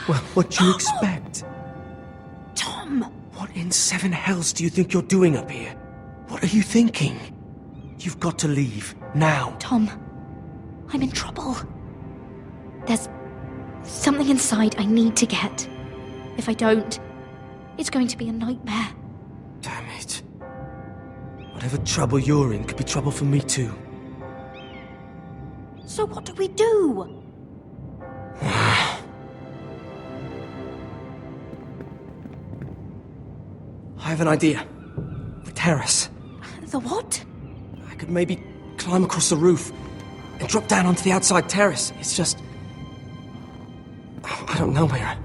Well, what do you expect? Tom! What in seven hells do you think you're doing up here? What are you thinking? You've got to leave, now. Tom, I'm in trouble. There's something inside I need to get. If I don't, it's going to be a nightmare. Damn it. Whatever trouble you're in could be trouble for me too. So what do we do? I have an idea. The terrace. The what? I could maybe climb across the roof and drop down onto the outside terrace. It's just... I I don't know, Mira.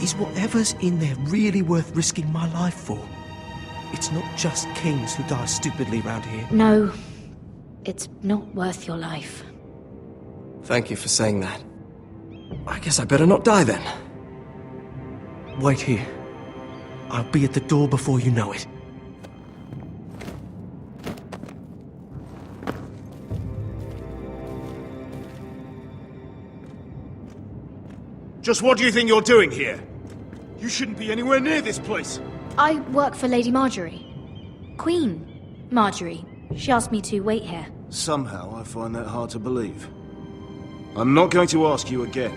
Is whatever's in there really worth risking my life for? It's not just kings who die stupidly round here. No, it's not worth your life. Thank you for saying that. I guess I better not die then. Wait here. I'll be at the door before you know it. Just what do you think you're doing here? You shouldn't be anywhere near this place. I work for Lady Marjorie. Queen Marjorie. She asked me to wait here. Somehow I find that hard to believe. I'm not going to ask you again.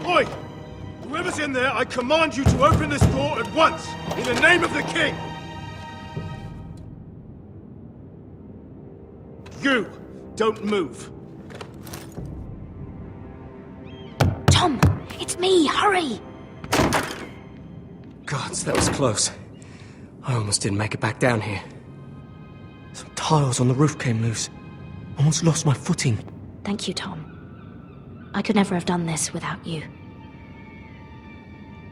Oi! Whoever's in there, I command you to open this door at once! In the name of the king! You! Don't move! Tom! It's me! Hurry! Gods, that was close. I almost didn't make it back down here. Some tiles on the roof came loose. Almost lost my footing. Thank you, Tom. I could never have done this without you.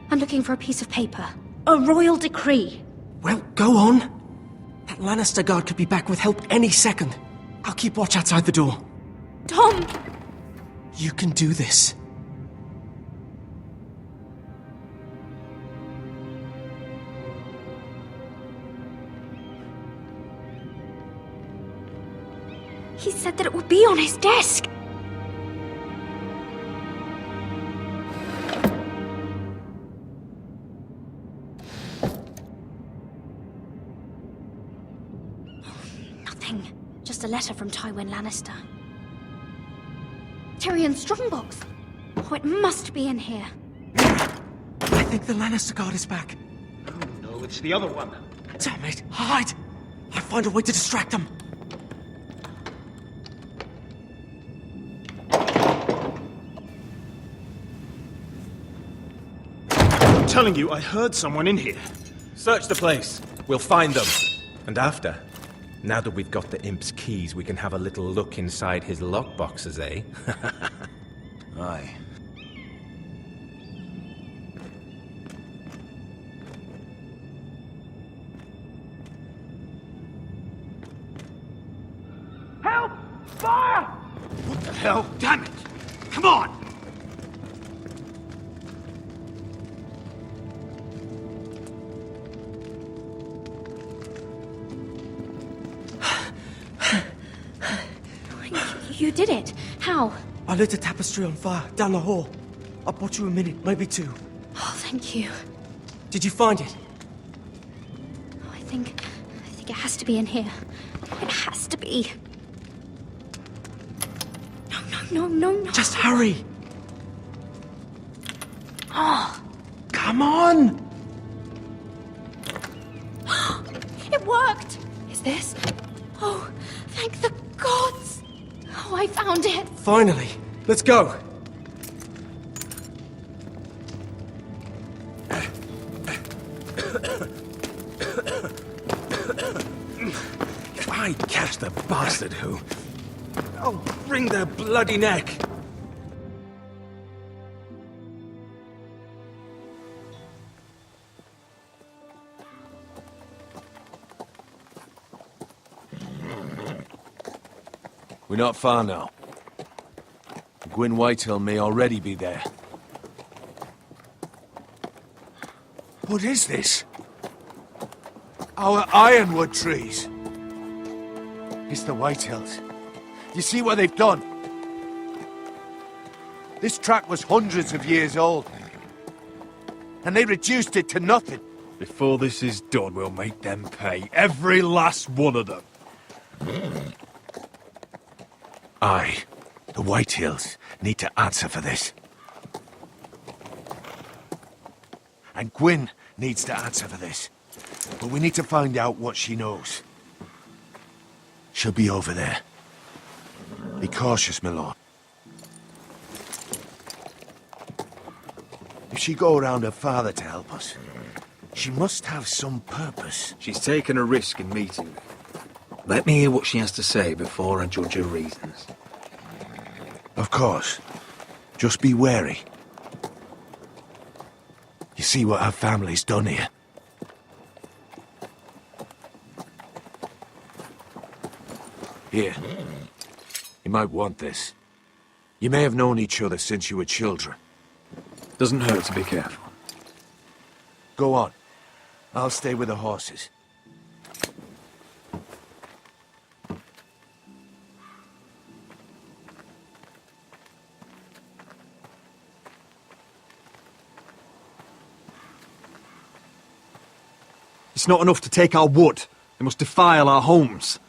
I'm looking for a piece of paper. A royal decree. Well, go on. That Lannister guard could be back with help any second. I'll keep watch outside the door. Tom! You can do this. He said that it would be on his desk. Nothing. Just a letter from Tywin Lannister. Tyrion's strongbox. Oh, it must be in here. I think the Lannister guard is back. No, it's the other one. Damn it! Hide! I'll find a way to distract them. I'm telling you, I heard someone in here. Search the place. We'll find them. And after, now that we've got the imp's keys, we can have a little look inside his lockboxes, eh? Aye. Help! Fire! What the hell? Damn it! Come on! You did it. How? I lit a tapestry on fire down the hall. I bought you a minute, maybe two. Oh, thank you. Did you find it? Oh, I think it has to be in here. It has to be. No. Just hurry. Oh. Come on! It worked! Is this? Oh, thank the gods! Oh, I found it! Finally. Let's go. If I catch the bastard who... I'll wring their bloody neck! We're not far now. Gwyn Whitehill may already be there. What is this? Our ironwood trees. It's the Whitehills. You see what they've done? This track was hundreds of years old. And they reduced it to nothing. Before this is done, we'll make them pay. Every last one of them. Aye. The Whitehills need to answer for this. And Gwyn needs to answer for this. But we need to find out what she knows. She'll be over there. Be cautious, my lord. If she go around her father to help us, she must have some purpose. She's taken a risk in meeting me. Let me hear what she has to say before I judge her reasons. Of course. Just be wary. You see what our family's done here? Here. You might want this. You may have known each other since you were children. Doesn't hurt to be careful. Go on. I'll stay with the horses. It's not enough to take our wood. They must defile our homes.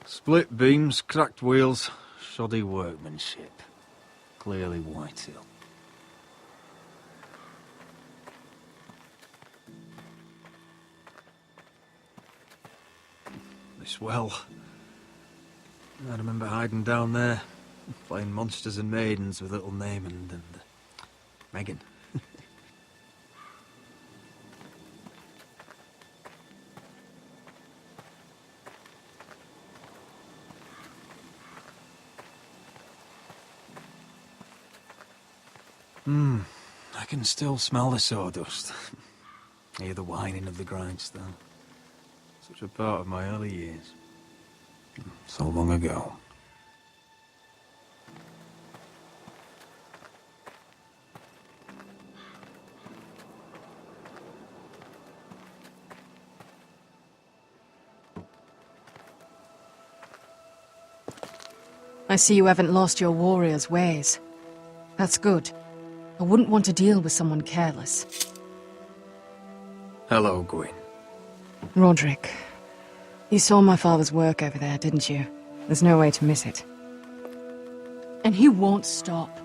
Split beams, cracked wheels, shoddy workmanship. Clearly Whitehill. This well. I remember hiding down there, playing monsters and maidens with little Naaman and Megan. I can still smell the sawdust. Hear the whining of the grindstone. Such a part of my early years. So long ago. I see you haven't lost your warrior's ways. That's good. I wouldn't want to deal with someone careless. Hello, Gwyn. Roderick, you saw my father's work over there, didn't you? There's no way to miss it. And he won't stop.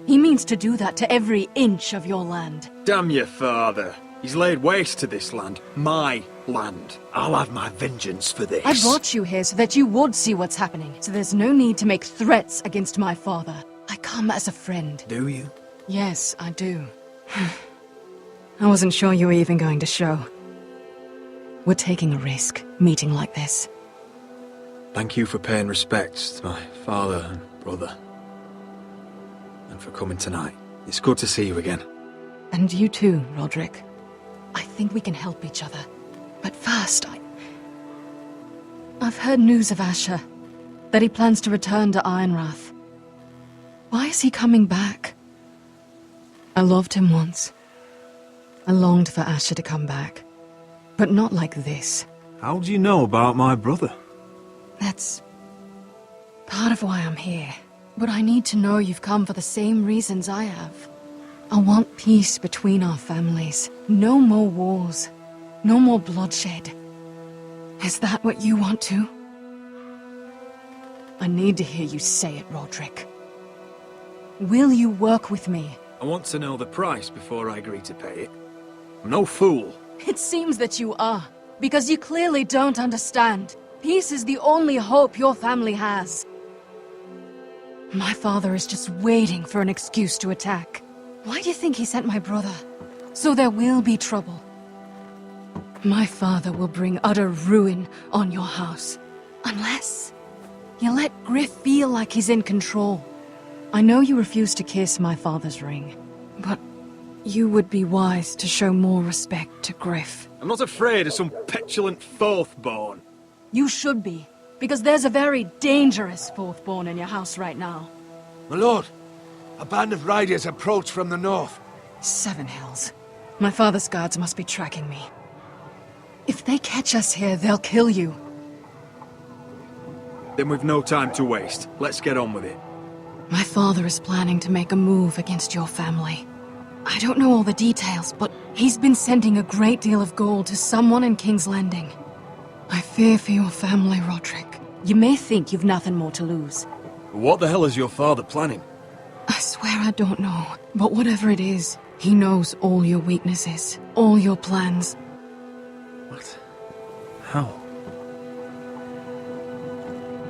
He means to do that to every inch of your land. Damn your father. He's laid waste to this land. My land. I'll have my vengeance for this. I brought you here so that you would see what's happening. So there's no need to make threats against my father. I come as a friend. Do you? Yes, I do. I wasn't sure you were even going to show. We're taking a risk, meeting like this. Thank you for paying respects to my father and brother. And for coming tonight. It's good to see you again. And you too, Roderick. I think we can help each other. But first, I've heard news of Asher. That he plans to return to Ironrath. Why is he coming back? I loved him once. I longed for Asher to come back. But not like this. How do you know about my brother? That's part of why I'm here. But I need to know you've come for the same reasons I have. I want peace between our families. No more wars. No more bloodshed. Is that what you want too? I need to hear you say it, Roderick. Will you work with me? I want to know the price before I agree to pay it. I'm no fool. It seems that you are, because you clearly don't understand. Peace is the only hope your family has. My father is just waiting for an excuse to attack. Why do you think he sent my brother? So there will be trouble. My father will bring utter ruin on your house. Unless you let Griff feel like he's in control. I know you refuse to kiss my father's ring, but you would be wise to show more respect to Griff. I'm not afraid of some petulant fourthborn. You should be, because there's a very dangerous fourthborn in your house right now. My lord, a band of riders approach from the north. 7 Hells. My father's guards must be tracking me. If they catch us here, they'll kill you. Then we've no time to waste. Let's get on with it. My father is planning to make a move against your family. I don't know all the details, but he's been sending a great deal of gold to someone in King's Landing. I fear for your family, Roderick. You may think you've nothing more to lose. What the hell is your father planning? I swear I don't know, but whatever it is, He knows all your weaknesses, all your plans. What? How?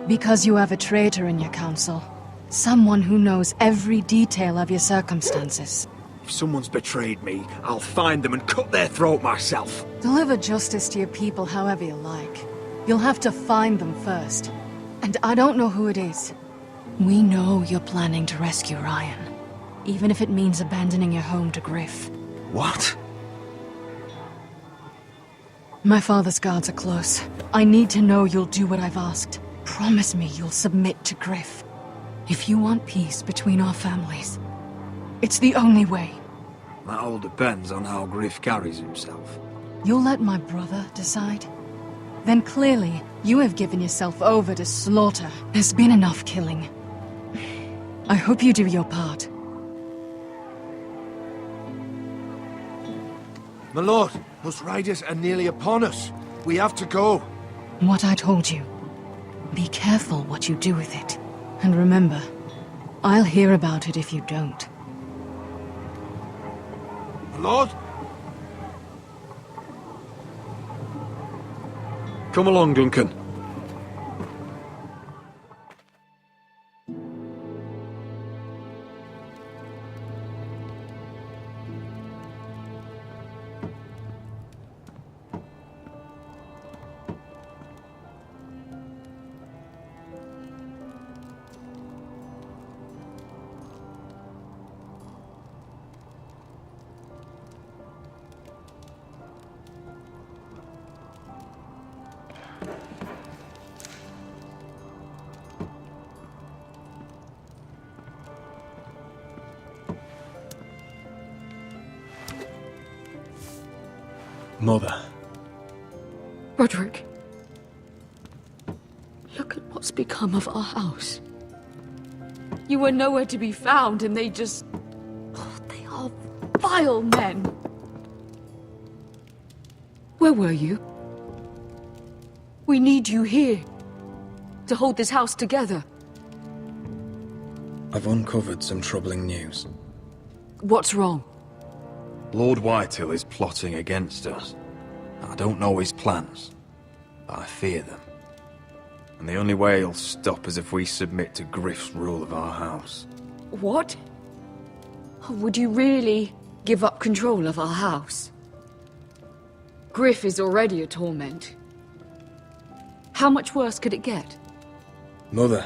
Because you have a traitor in your council. Someone who knows every detail of your circumstances. If someone's betrayed me, I'll find them and cut their throat myself. Deliver justice to your people however you like. You'll have to find them first. And I don't know who it is. We know you're planning to rescue Ryan. Even if it means abandoning your home to Griff. What? My father's guards are close. I need to know you'll do what I've asked. Promise me you'll submit to Griff. If you want peace between our families, it's the only way. That all depends on how Griff carries himself. You'll let my brother decide? Then clearly, you have given yourself over to slaughter. There's been enough killing. I hope you do your part. My lord, those riders are nearly upon us. We have to go. What I told you. Be careful what you do with it. And remember, I'll hear about it if you don't. My lord? Come along, Duncan. Mother. Roderick. Look at what's become of our house. You were nowhere to be found and they just... Oh, they are vile men. Where were you? We need you here. To hold this house together. I've uncovered some troubling news. What's wrong? Lord Whitehill is plotting against us. I don't know his plans, but I fear them. And the only way he'll stop is if we submit to Griff's rule of our house. What? Would you really give up control of our house? Griff is already a torment. How much worse could it get? Mother,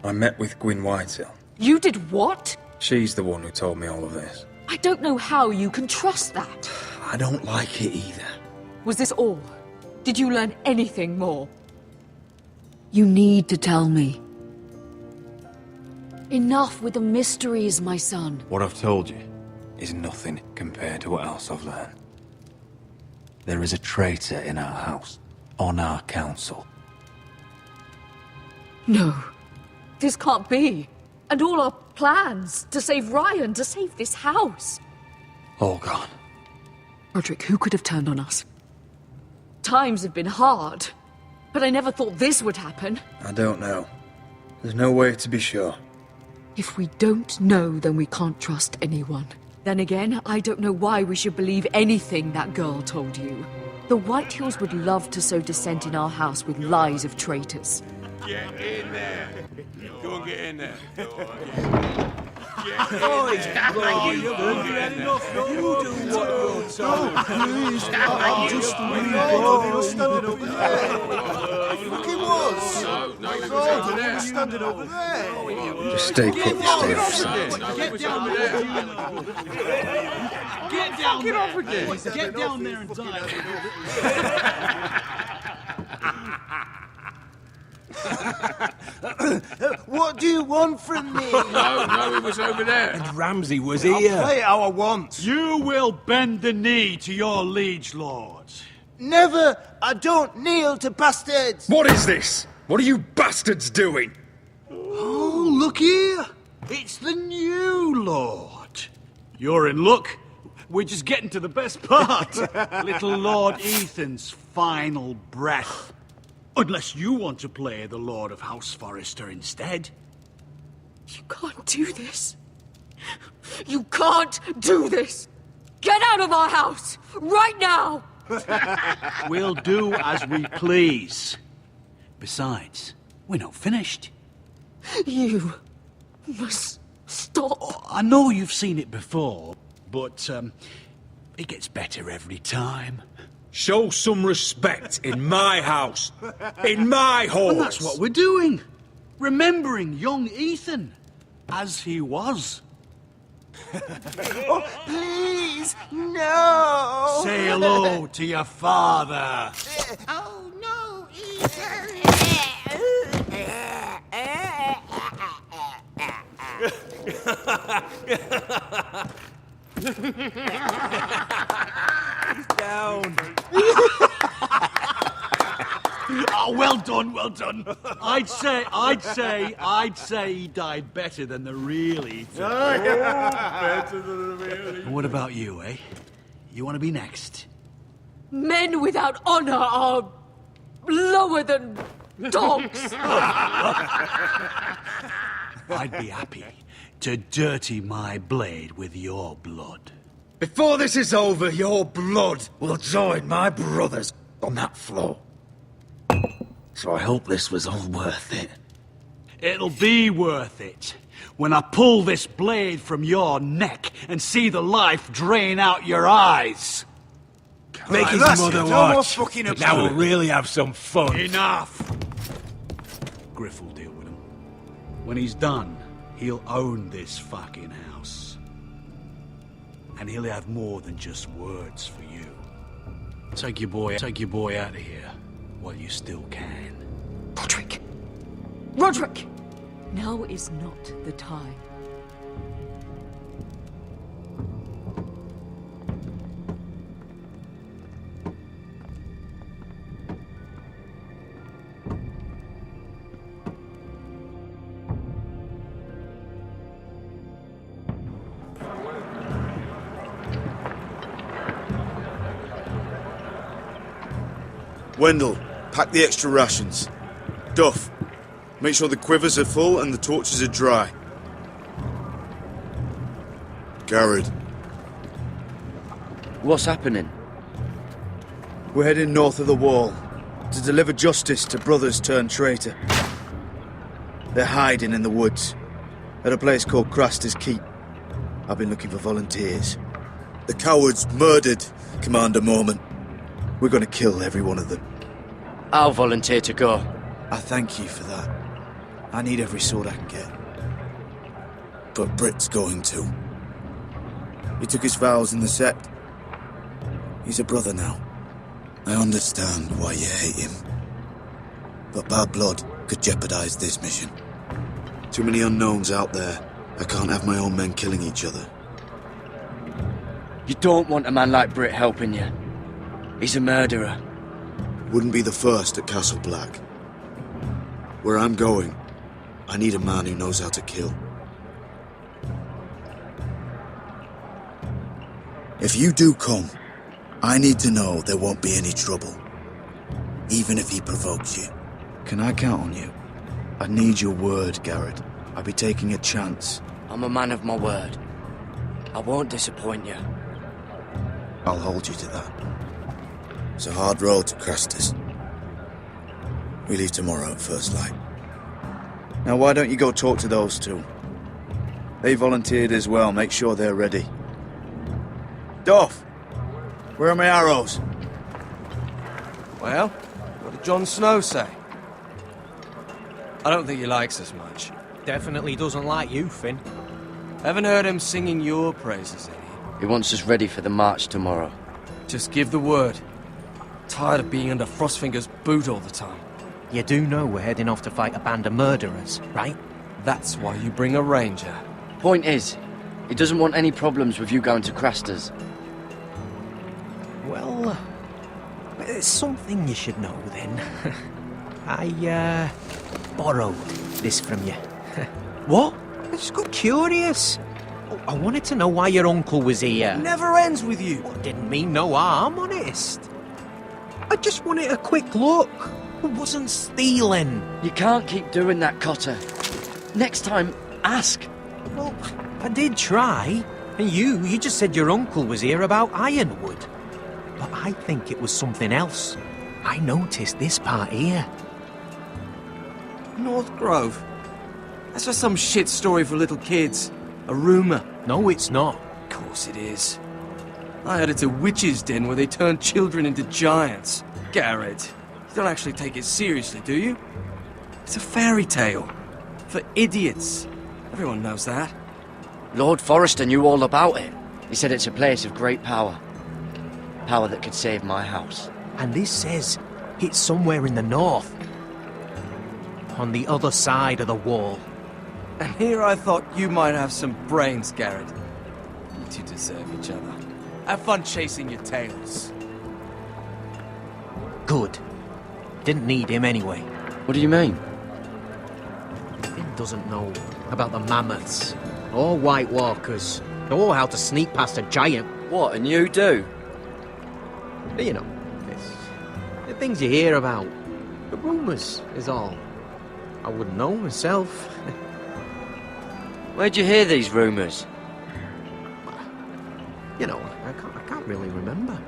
I met with Gwyn Whitehill. You did what? She's the one who told me all of this. I don't know how you can trust that. I don't like it either. Was this all? Did you learn anything more? You need to tell me. Enough with the mysteries, my son. What I've told you is nothing compared to what else I've learned. There is a traitor in our house, on our council. No. This can't be. And all our plans to save Ryan, to save this house. All gone. Roderick, who could have turned on us? Times have been hard, but I never thought this would happen. I don't know. There's no way to be sure. If we don't know, then we can't trust anyone. Then again, I don't know why we should believe anything that girl told you. The Whitehills would love to sow dissent in our house with lies of traitors. Get in there. Go and get in there. Just stay put and stay outside. Get down there. Get down there. Get down there and die. What do you want from me? No, it was over there. And Ramsay was I'll here. play how I want. You will bend the knee to your liege lord. Never! I don't kneel to bastards! What is this? What are you bastards doing? Oh, look here. It's the new lord. You're in luck. We're just getting to the best part. Little Lord Ethan's final breath. Unless you want to play the Lord of House Forrester instead. You can't do this. You can't do this! Get out of our house! Right now! We'll do as we please. Besides, we're not finished. You must stop. I know you've seen it before, but it gets better every time. Show some respect in my house. In my halls. And that's what we're doing. Remembering young Ethan as he was. Oh, please, no! Say hello to your father. Oh no, Ethan! Down. Oh, well done, well done. I'd say he died better than the real Ethan. Better than the real. And what about you, eh? You want to be next? Men without honor are lower than dogs. I'd be happy to dirty my blade with your blood. Before this is over, your blood will join my brother's on that floor. So I hope this was all worth it. It'll be worth it when I pull this blade from your neck and see the life drain out your eyes. Make his mother watch. Now we'll really have some fun. Enough! Griff will deal with him. When he's done, he'll own this fucking house. And he'll have more than just words for you. Take your boy out of here while you still can. Roderick! Roderick! Now is not the time. Wendell, pack the extra rations. Duff, make sure the quivers are full and the torches are dry. Garrett. What's happening? We're heading north of the wall to deliver justice to brothers turned traitor. They're hiding in the woods at a place called Craster's Keep. I've been looking for volunteers. The cowards murdered Commander Mormon. We're going to kill every one of them. I'll volunteer to go. I thank you for that. I need every sword I can get. But Britt's going too. He took his vows in the Sept. He's a brother now. I understand why you hate him. But bad blood could jeopardize this mission. Too many unknowns out there. I can't have my own men killing each other. You don't want a man like Britt helping you. He's a murderer. Wouldn't be the first at Castle Black. Where I'm going, I need a man who knows how to kill. If you do come, I need to know there won't be any trouble. Even if he provokes you. Can I count on you? I need your word, Garrett. I'll be taking a chance. I'm a man of my word. I won't disappoint you. I'll hold you to that. It's a hard road to Craster's. We leave tomorrow at first light. Now why don't you go talk to those two? They volunteered as well, make sure they're ready. Duff! Where are my arrows? Well, what did Jon Snow say? I don't think he likes us much. Definitely doesn't like you, Finn. Haven't heard him singing your praises any. He wants us ready for the march tomorrow. Just give the word. Tired of being under Frostfinger's boot all the time. You do know we're heading off to fight a band of murderers, right? That's why you bring a ranger. Point is, he doesn't want any problems with you going to Craster's. Well, there's something you should know then. I, borrowed this from you. What? I just got curious. I wanted to know why your uncle was here. Never ends with you. Well, didn't mean no harm, honest. I just wanted a quick look. I wasn't stealing. You can't keep doing that, Cotter. Next time, ask. Well, I did try. And you just said your uncle was here about Ironwood. But I think it was something else. I noticed this part here. North Grove? That's just some shit story for little kids. A rumour. No, it's not. Of course it is. I heard it's a witch's den where they turn children into giants. Garrett, you don't actually take it seriously, do you? It's a fairy tale. For idiots. Everyone knows that. Lord Forrester knew all about it. He said it's a place of great power. Power that could save my house. And this says it's somewhere in the north. On the other side of the wall. And here I thought you might have some brains, Garrett. You two deserve each other. Have fun chasing your tails. Good. Didn't need him anyway. What do you mean? He doesn't know about the mammoths, or White Walkers, or how to sneak past a giant. What, and you do? You know, it's the things you hear about. The rumours is all. I wouldn't know myself. Where'd you hear these rumours? You know, I can't really remember.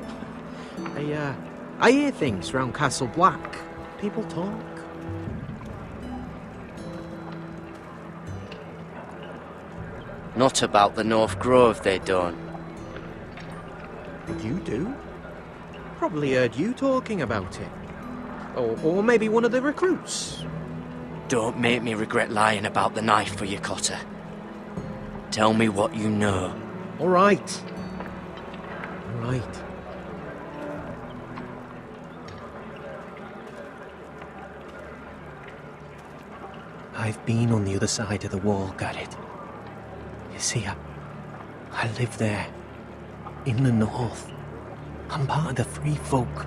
I hear things round Castle Black. People talk. Not about the North Grove, they don't. But you do? Probably heard you talking about it. Or maybe one of the recruits. Don't make me regret lying about the knife for you, Cotter. Tell me what you know. All right. All right. I've been on the other side of the wall, Garrett. You see, I live there. In the north. I'm part of the free folk.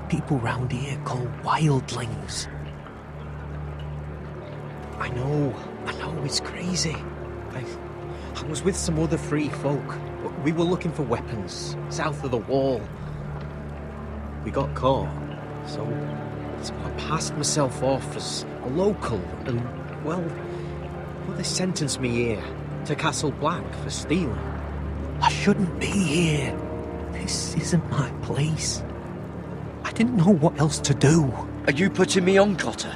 People round here call wildlings. I know, it's crazy. I was with some other free folk. We were looking for weapons, south of the wall. We got caught, so I passed myself off as a local, and, well, they sentenced me here, to Castle Black, for stealing. I shouldn't be here. This isn't my place. I didn't know what else to do. Are you putting me on, Cotter?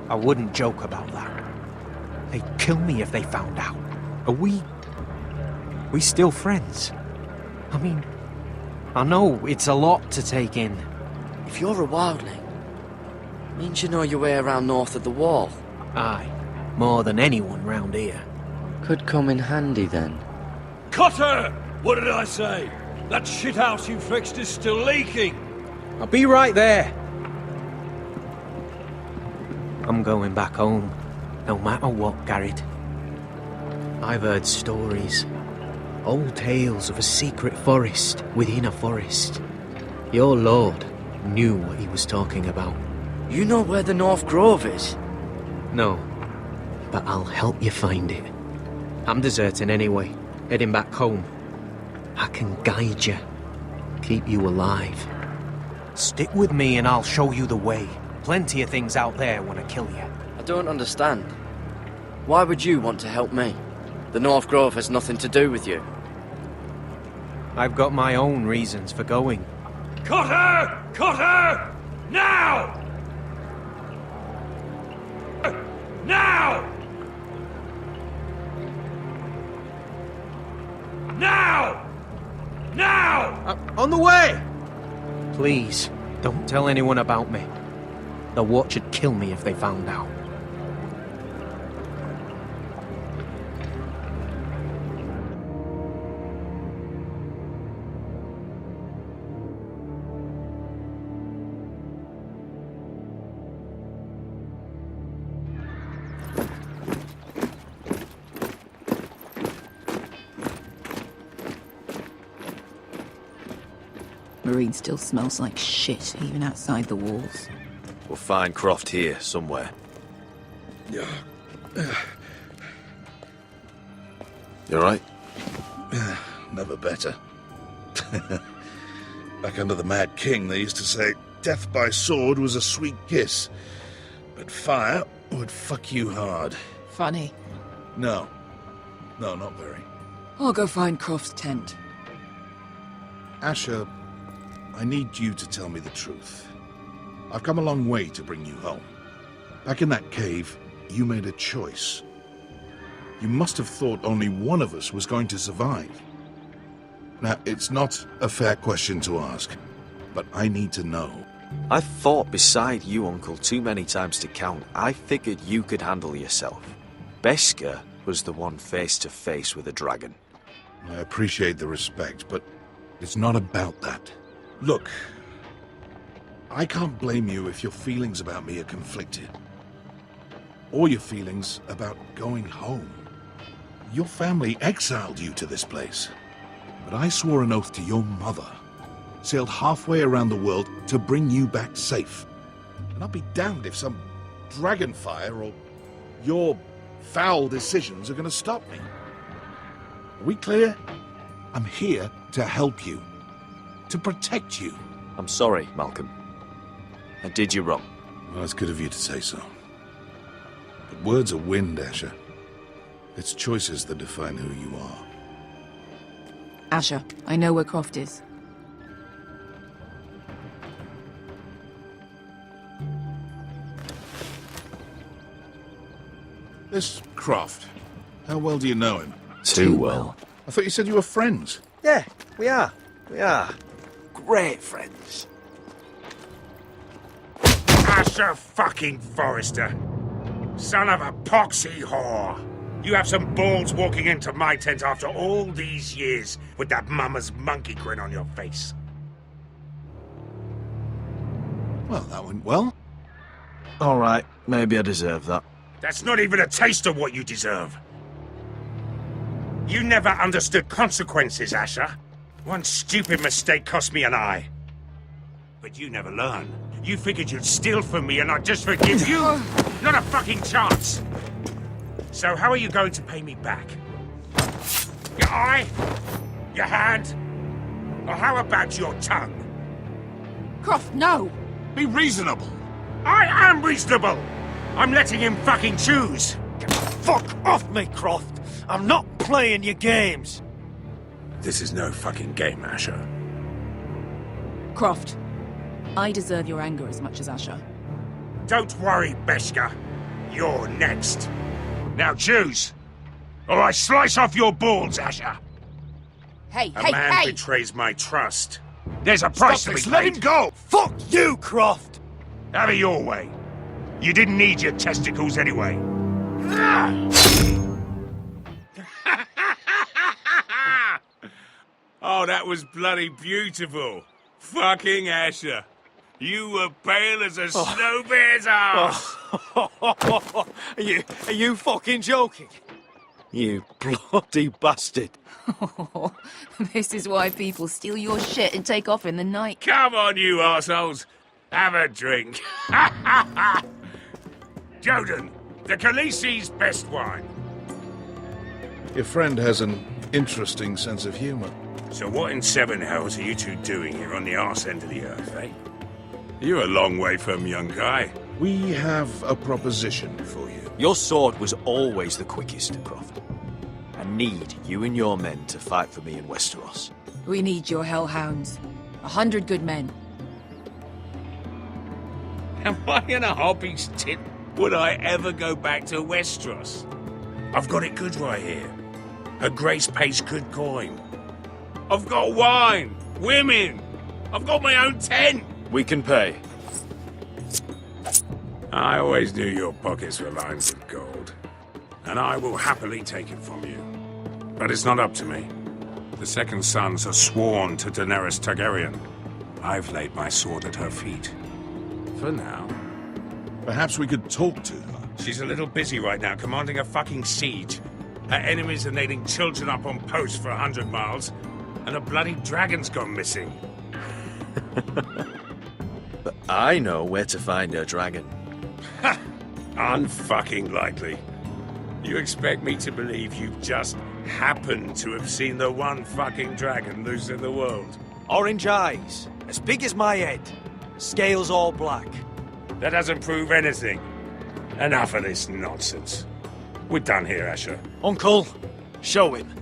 I wouldn't joke about that. They'd kill me if they found out. Are we still friends? I mean, I know it's a lot to take in. If you're a wildling, means you know your way around north of the wall. Aye, more than anyone round here. Could come in handy then. Cotter! What did I say? That shithouse you fixed is still leaking! I'll be right there. I'm going back home, no matter what, Garrett. I've heard stories. Old tales of a secret forest within a forest. Your lord knew what he was talking about. You know where the North Grove is? No, but I'll help you find it. I'm deserting anyway, heading back home. I can guide you, keep you alive. Stick with me and I'll show you the way. Plenty of things out there want to kill you. I don't understand. Why would you want to help me? The North Grove has nothing to do with you. I've got my own reasons for going. Cotter! Cotter! Now! Now! Now! Now! On the way! Please, don't tell anyone about me. The Watch would kill me if they found out. Marine still smells like shit, even outside the walls. We'll find Croft here, somewhere. You alright? Never better. Back under the Mad King, they used to say death by sword was a sweet kiss, but fire would fuck you hard. Funny. No. No, not very. I'll go find Croft's tent. Asher, I need you to tell me the truth. I've come a long way to bring you home. Back in that cave, you made a choice. You must have thought only one of us was going to survive. Now, it's not a fair question to ask, but I need to know. I've fought beside you, Uncle, too many times to count. I figured you could handle yourself. Beskha was the one face to face with a dragon. I appreciate the respect, but it's not about that. Look, I can't blame you if your feelings about me are conflicted. Or your feelings about going home. Your family exiled you to this place. But I swore an oath to your mother. Sailed halfway around the world to bring you back safe. And I'll be damned if some dragonfire or your foul decisions are going to stop me. Are we clear? I'm here to help you. To protect you. I'm sorry, Malcolm. I did you wrong. Well, it's good of you to say so. But words are wind, Asher. It's choices that define who you are. Asher, I know where Croft is. This Croft, how well do you know him? Too well. I thought you said you were friends. Yeah, we are. We are. Great friends. Asher fucking Forrester. Son of a poxy whore. You have some balls walking into my tent after all these years with that mama's monkey grin on your face. Well, that went well. All right, maybe I deserve that. That's not even a taste of what you deserve. You never understood consequences, Asher. One stupid mistake cost me an eye. But you never learn. You figured you'd steal from me and I'd just forgive you? Not a fucking chance! So how are you going to pay me back? Your eye? Your hand? Or how about your tongue? Croft, no! Be reasonable! I am reasonable! I'm letting him fucking choose! Fuck off me, Croft! I'm not playing your games! This is no fucking game, Asher. Croft, I deserve your anger as much as Asher. Don't worry, Beskha. You're next. Now choose, or I slice off your balls, Asher. Hey, A man betrays my trust. There's a price to be paid. Let him go! Fuck you, Croft! Have it your way. You didn't need your testicles anyway. Oh, that was bloody beautiful. Fucking Asher. You were pale as a snow bear's ass. Are you fucking joking? You bloody bastard. This is why people steal your shit and take off in the night. Come on, you assholes. Have a drink. Joden, the Khaleesi's best wine. Your friend has an interesting sense of humor. So what in seven hells are you two doing here on the arse end of the earth, eh? You're a long way from, young guy. We have a proposition for you. Your sword was always the quickest, Croft. I need you and your men to fight for me in Westeros. We need your hellhounds. 100 good men. Am I in a hobby's tit? Would I ever go back to Westeros? I've got it good right here. Her Grace pays good coin. I've got wine, women. I've got my own tent. We can pay. I always knew your pockets were lined with gold. And I will happily take it from you. But it's not up to me. The second sons are sworn to Daenerys Targaryen. I've laid my sword at her feet. For now. Perhaps we could talk to her. She's a little busy right now, commanding a fucking siege. Her enemies are nailing children up on posts for 100 miles, and a bloody dragon's gone missing. But I know where to find her dragon. Ha! Unfucking likely. You expect me to believe you've just happened to have seen the one fucking dragon loose in the world? Orange eyes, as big as my head, scales all black. That doesn't prove anything. Enough of this nonsense. We're done here, Asher. Uncle, Show him.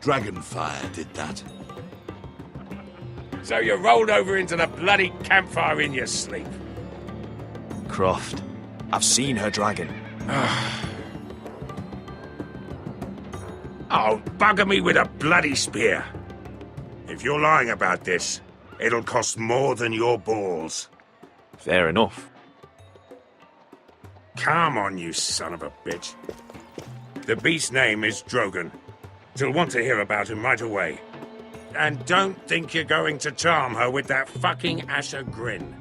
Dragonfire did that. So you rolled over into the bloody campfire in your sleep. Croft, I've seen her dragon. Oh, bugger me with a bloody spear. If you're lying about this, it'll cost more than your balls. Fair enough. Come on, you son of a bitch. The beast's name is Drogon. She'll want to hear about him right away. And don't think you're going to charm her with that fucking Asher grin.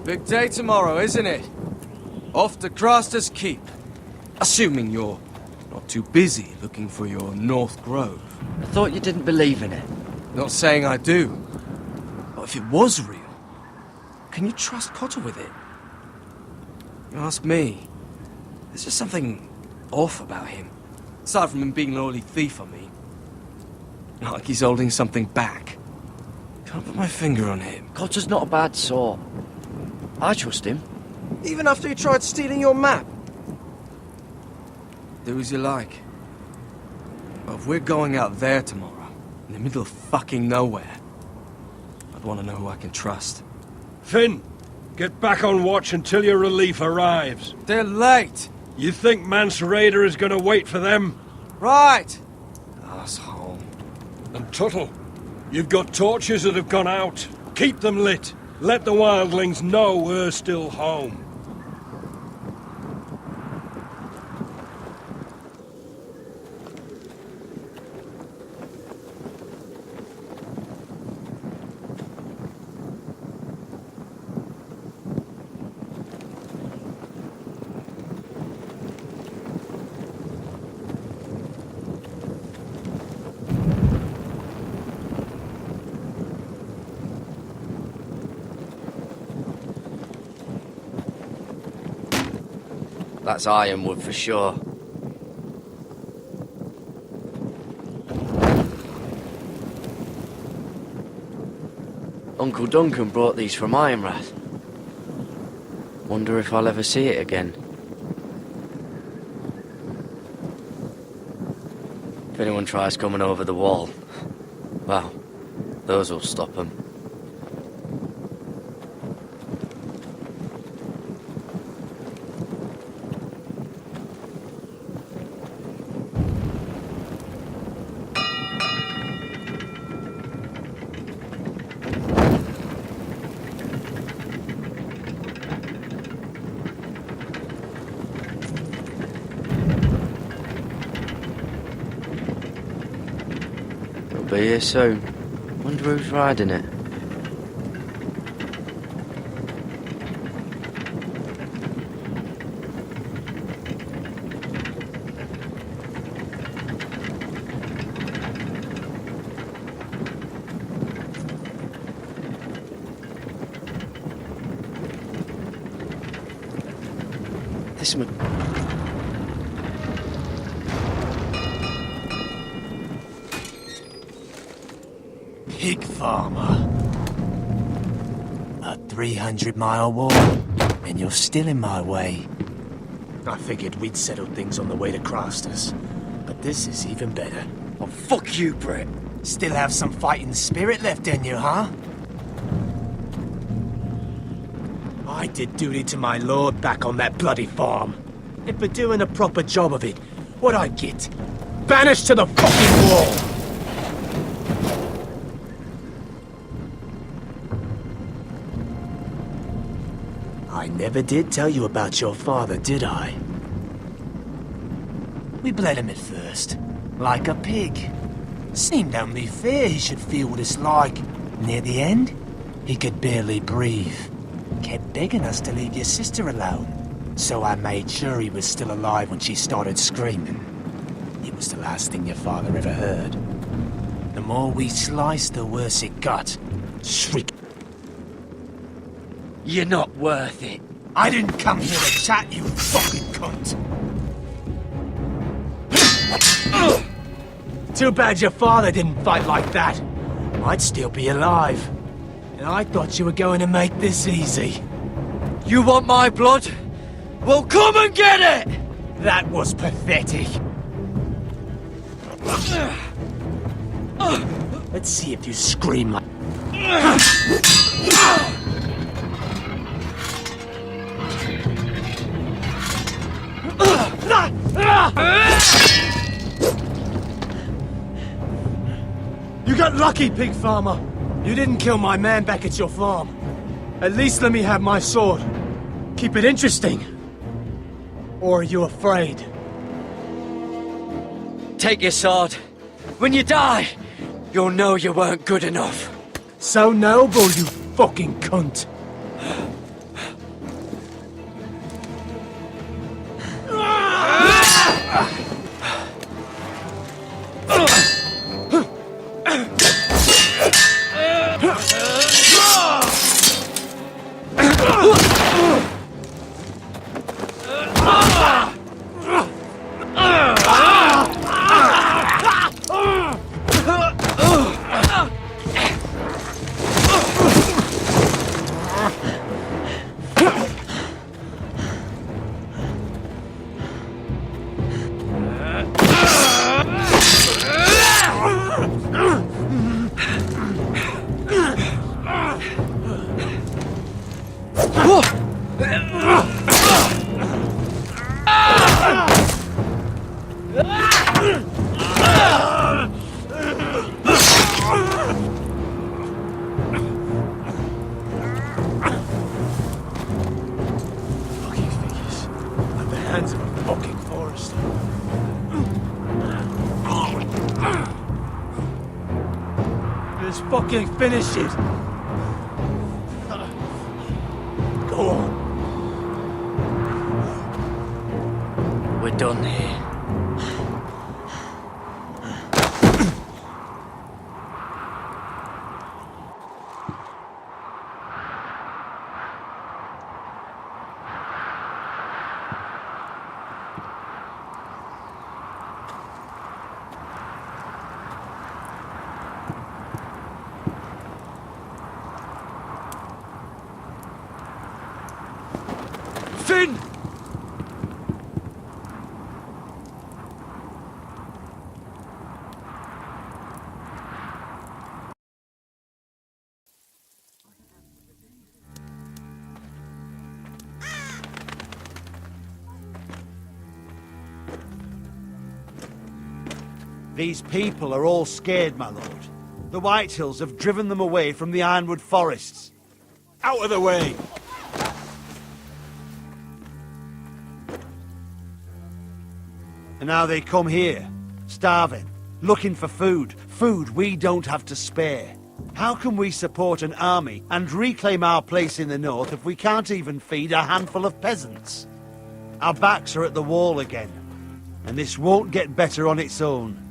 Big day tomorrow, isn't it? Off to Craster's Keep. Assuming you're not too busy looking for your North Grove. I thought you didn't believe in it. Not saying I do. But if it was real, can you trust Cotter with it? You ask me, there's just something off about him. Aside from him being an oily thief, I mean. Not like he's holding something back. Can't put my finger on him. Cotter's not a bad sort. I trust him. Even after he tried stealing your map? Do as you like. But if we're going out there tomorrow, in the middle of fucking nowhere, I'd want to know who I can trust. Finn, get back on watch until your relief arrives. They're late! You think Mance Rayder is going to wait for them? Right! Asshole. And Tuttle, you've got torches that have gone out. Keep them lit. Let the wildlings know we're still home. That's ironwood for sure. Uncle Duncan brought these from Ironrath. Wonder if I'll ever see it again. If anyone tries coming over the wall, well, those will stop them. Be here soon. Wonder who's riding it. This would... Pig farmer. A 300-mile walk, and you're still in my way. I figured we'd settled things on the way to Craster's, but this is even better. Oh, fuck you, Brett. Still have some fighting spirit left in you, huh? I did duty to my lord back on that bloody farm. And for doing a proper job of it, what'd I get? Banished to the fucking wall! I never did tell you about your father, did I? We bled him at first, like a pig. Seemed only fair he should feel what it's like. Near the end, he could barely breathe. Kept begging us to leave your sister alone. So I made sure he was still alive when she started screaming. It was the last thing your father ever heard. The more we sliced, the worse it got. Shriek. You're not worth it. I didn't come here to chat, you fucking cunt. Too bad your father didn't fight like that. I'd still be alive. And I thought you were going to make this easy. You want my blood? Well, come and get it! That was pathetic. Let's see if you scream like... You got lucky, pig farmer. You didn't kill my man back at your farm. At least let me have my sword. Keep it interesting. Or are you afraid? Take your sword. When you die, you'll know you weren't good enough. So noble, you fucking cunt. Finish it. Go on. We're done here. Finn! These people are all scared, my lord. The Whitehills have driven them away from the Ironwood forests. Out of the way! And now they come here, starving, looking for food. Food we don't have to spare. How can we support an army and reclaim our place in the north if we can't even feed a handful of peasants? Our backs are at the wall again, and this won't get better on its own.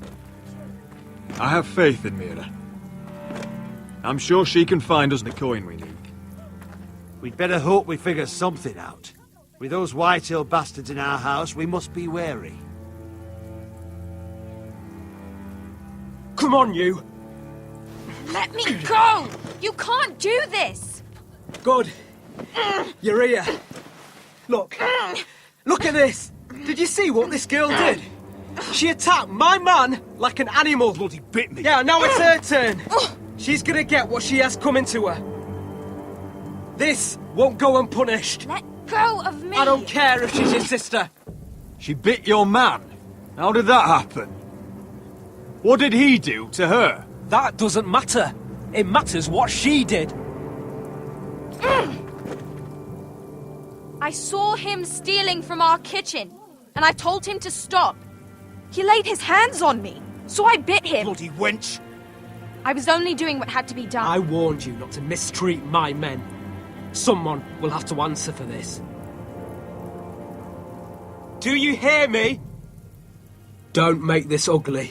I have faith in Mira. I'm sure she can find us the coin we need. We'd better hope we figure something out. With those Whitehill bastards in our house, we must be wary. Come on, you! Let me go! You can't do this! Good. You're here. Look. Look at this! Did you see what this girl did? She attacked my man like an animal. Bloody bit me. Yeah, now it's her turn. She's gonna get what she has coming to her. This won't go unpunished. Let go of me! I don't care if she's your sister. She bit your man? How did that happen? What did he do to her? That doesn't matter. It matters what she did. I saw him stealing from our kitchen, and I told him to stop. He laid his hands on me, so I bit him. Bloody wench! I was only doing what had to be done. I warned you not to mistreat my men. Someone will have to answer for this. Do you hear me? Don't make this ugly.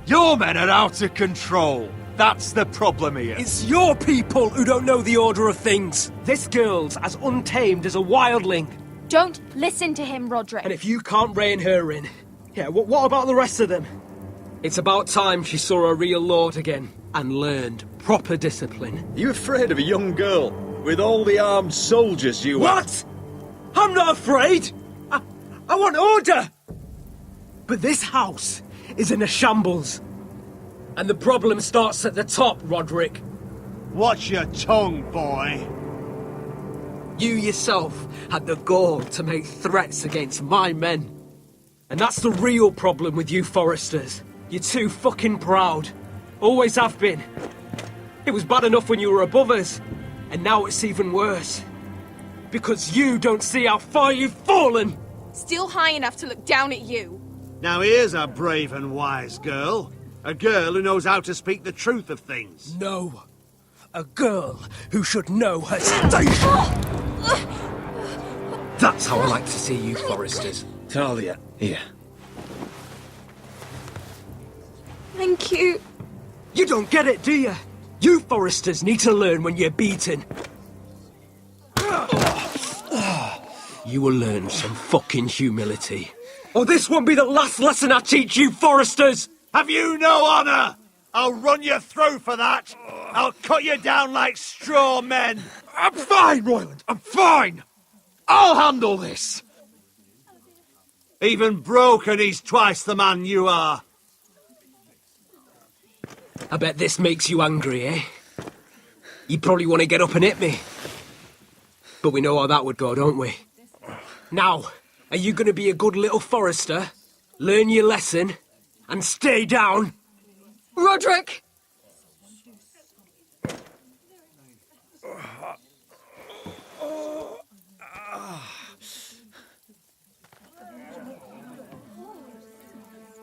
Your men are out of control. That's the problem here. It's your people who don't know the order of things. This girl's as untamed as a wildling. Don't listen to him, Roderick. And if you can't rein her in, yeah, what about the rest of them? It's about time she saw a real lord again and learned proper discipline. You afraid of a young girl with all the armed soldiers you are? What? I'm not afraid. I want order. But this house is in a shambles. And the problem starts at the top, Roderick. Watch your tongue, boy. You yourself had the gall to make threats against my men. And that's the real problem with you Foresters. You're too fucking proud. Always have been. It was bad enough when you were above us. And now it's even worse. Because you don't see how far you've fallen. Still high enough to look down at you. Now here's a brave and wise girl. A girl who knows how to speak the truth of things. No. A girl who should know her station. That's how I like to see you Foresters. Talia, here. Thank you. You don't get it, do you? You Foresters need to learn when you're beaten. You will learn some fucking humility. Or this won't be the last lesson I teach you Foresters! Have you no honour? I'll run you through for that. I'll cut you down like straw men. I'm fine, Royland. I'm fine. I'll handle this. Even broken, he's twice the man you are. I bet this makes you angry, eh? You probably want to get up and hit me. But we know how that would go, don't we? Now, are you going to be a good little Forester, learn your lesson, and stay down? Roderick!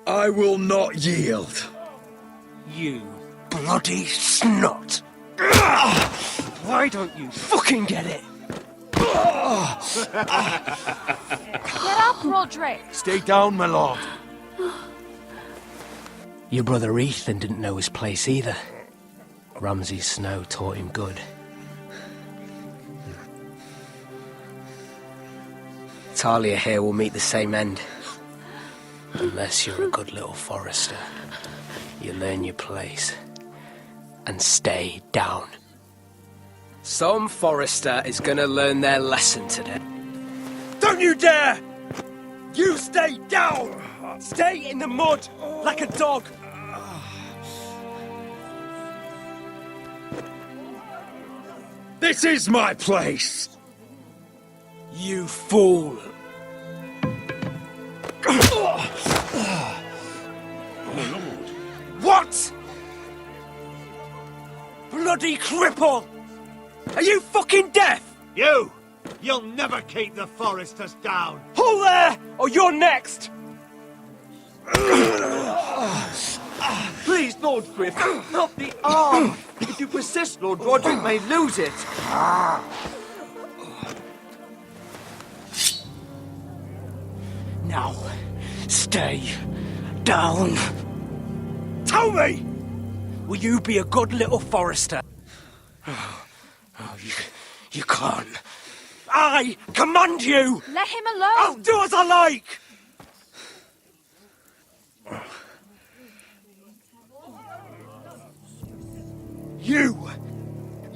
I will not yield. You bloody snot! Why don't you fucking get it? Get up, Roderick! Stay down, my lord. Your brother Ethan didn't know his place either. Ramsay's snow taught him good. Talia here will meet the same end. Unless you're a good little Forester. You learn your place. And stay down. Some Forester is gonna learn their lesson today. Don't you dare! You stay down! Stay in the mud, like a dog! This is my place! You fool! What? Bloody cripple! Are you fucking deaf? You'll never keep the Foresters down. Hold there, or you're next! Please, Lord Griff, not the arm. If you persist, Lord Roderick may lose it. Now, stay down. Tell me! Will you be a good little Forester? You can't. I command you! Let him alone! I'll do as I like!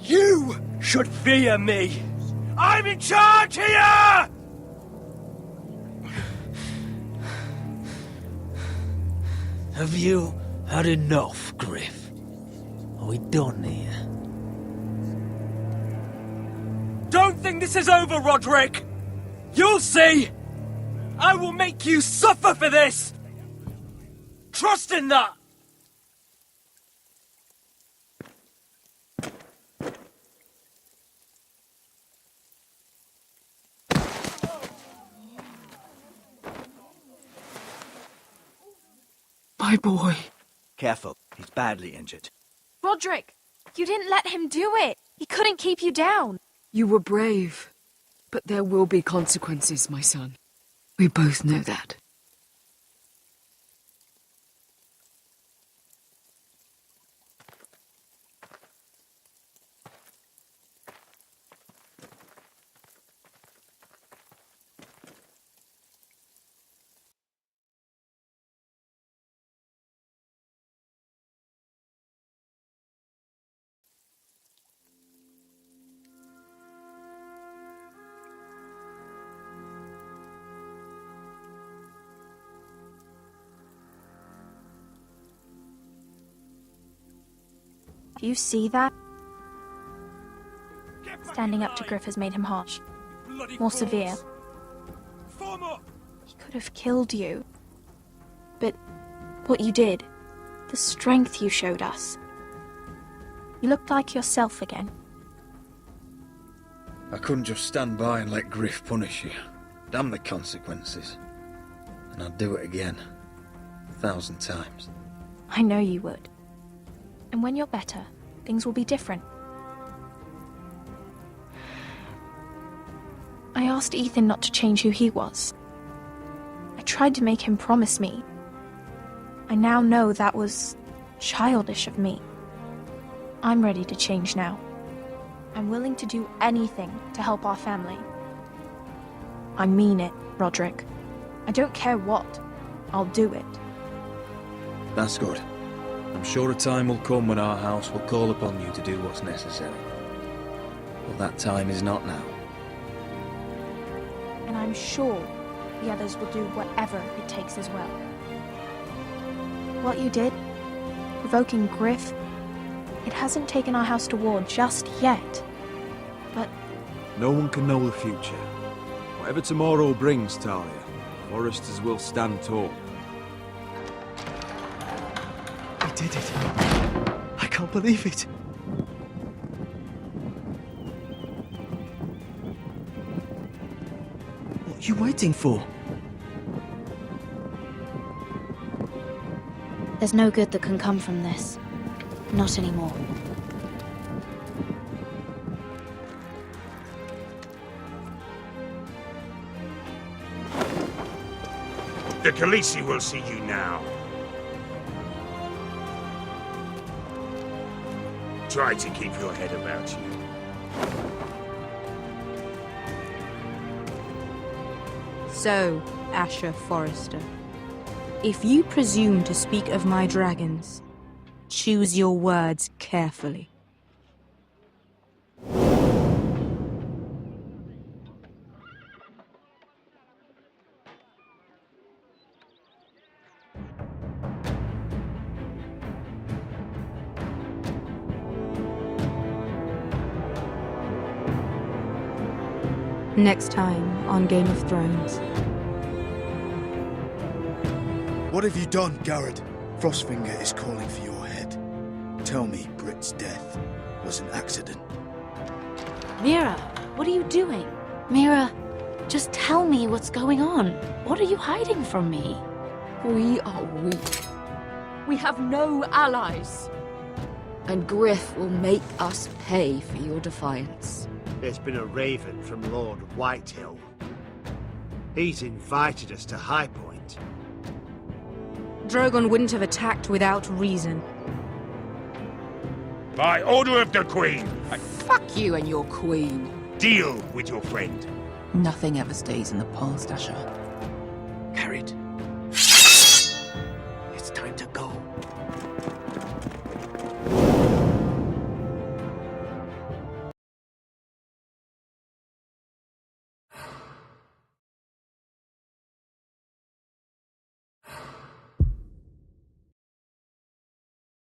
You should fear me! I'm in charge here! Have you had enough, Griff? Are we done here? Don't think this is over, Roderick! You'll see! I will make you suffer for this! Trust in that! My boy. Careful, he's badly injured. Roderick, you didn't let him do it. He couldn't keep you down. You were brave, but there will be consequences, my son. We both know that. Do you see that? Standing up to Griff has made him harsh. More severe. He could have killed you. But what you did, the strength you showed us. You looked like yourself again. I couldn't just stand by and let Griff punish you. Damn the consequences. And I'd do it again. 1,000 times. I know you would. And when you're better, things will be different. I asked Ethan not to change who he was. I tried to make him promise me. I now know that was childish of me. I'm ready to change now. I'm willing to do anything to help our family. I mean it, Roderick. I don't care what. I'll do it. That's good. I'm sure a time will come when our house will call upon you to do what's necessary. But that time is not now. And I'm sure the others will do whatever it takes as well. What you did, provoking Griff, it hasn't taken our house to war just yet. But No one can know the future. Whatever tomorrow brings, Talia, Foresters will stand tall. We did it. I can't believe it. What are you waiting for? there's no good that can come from this. Not anymore. The Khaleesi will see you now. Try to keep your head about you. So, Asher Forrester, if you presume to speak of my dragons, choose your words carefully. Next time on Game of Thrones. What have you done, Garrett? Frostfinger is calling for your head. Tell me Britt's death was an accident. Mira, what are you doing? Mira, just tell me what's going on. What are you hiding from me? We are weak. We have no allies. And Griff will make us pay for your defiance. There's been a raven from Lord Whitehill. He's invited us to High Point. Drogon wouldn't have attacked without reason. By order of the Queen, Fuck you and your queen. deal with your friend. Nothing ever stays in the past, Asher. Carried. It's time to go.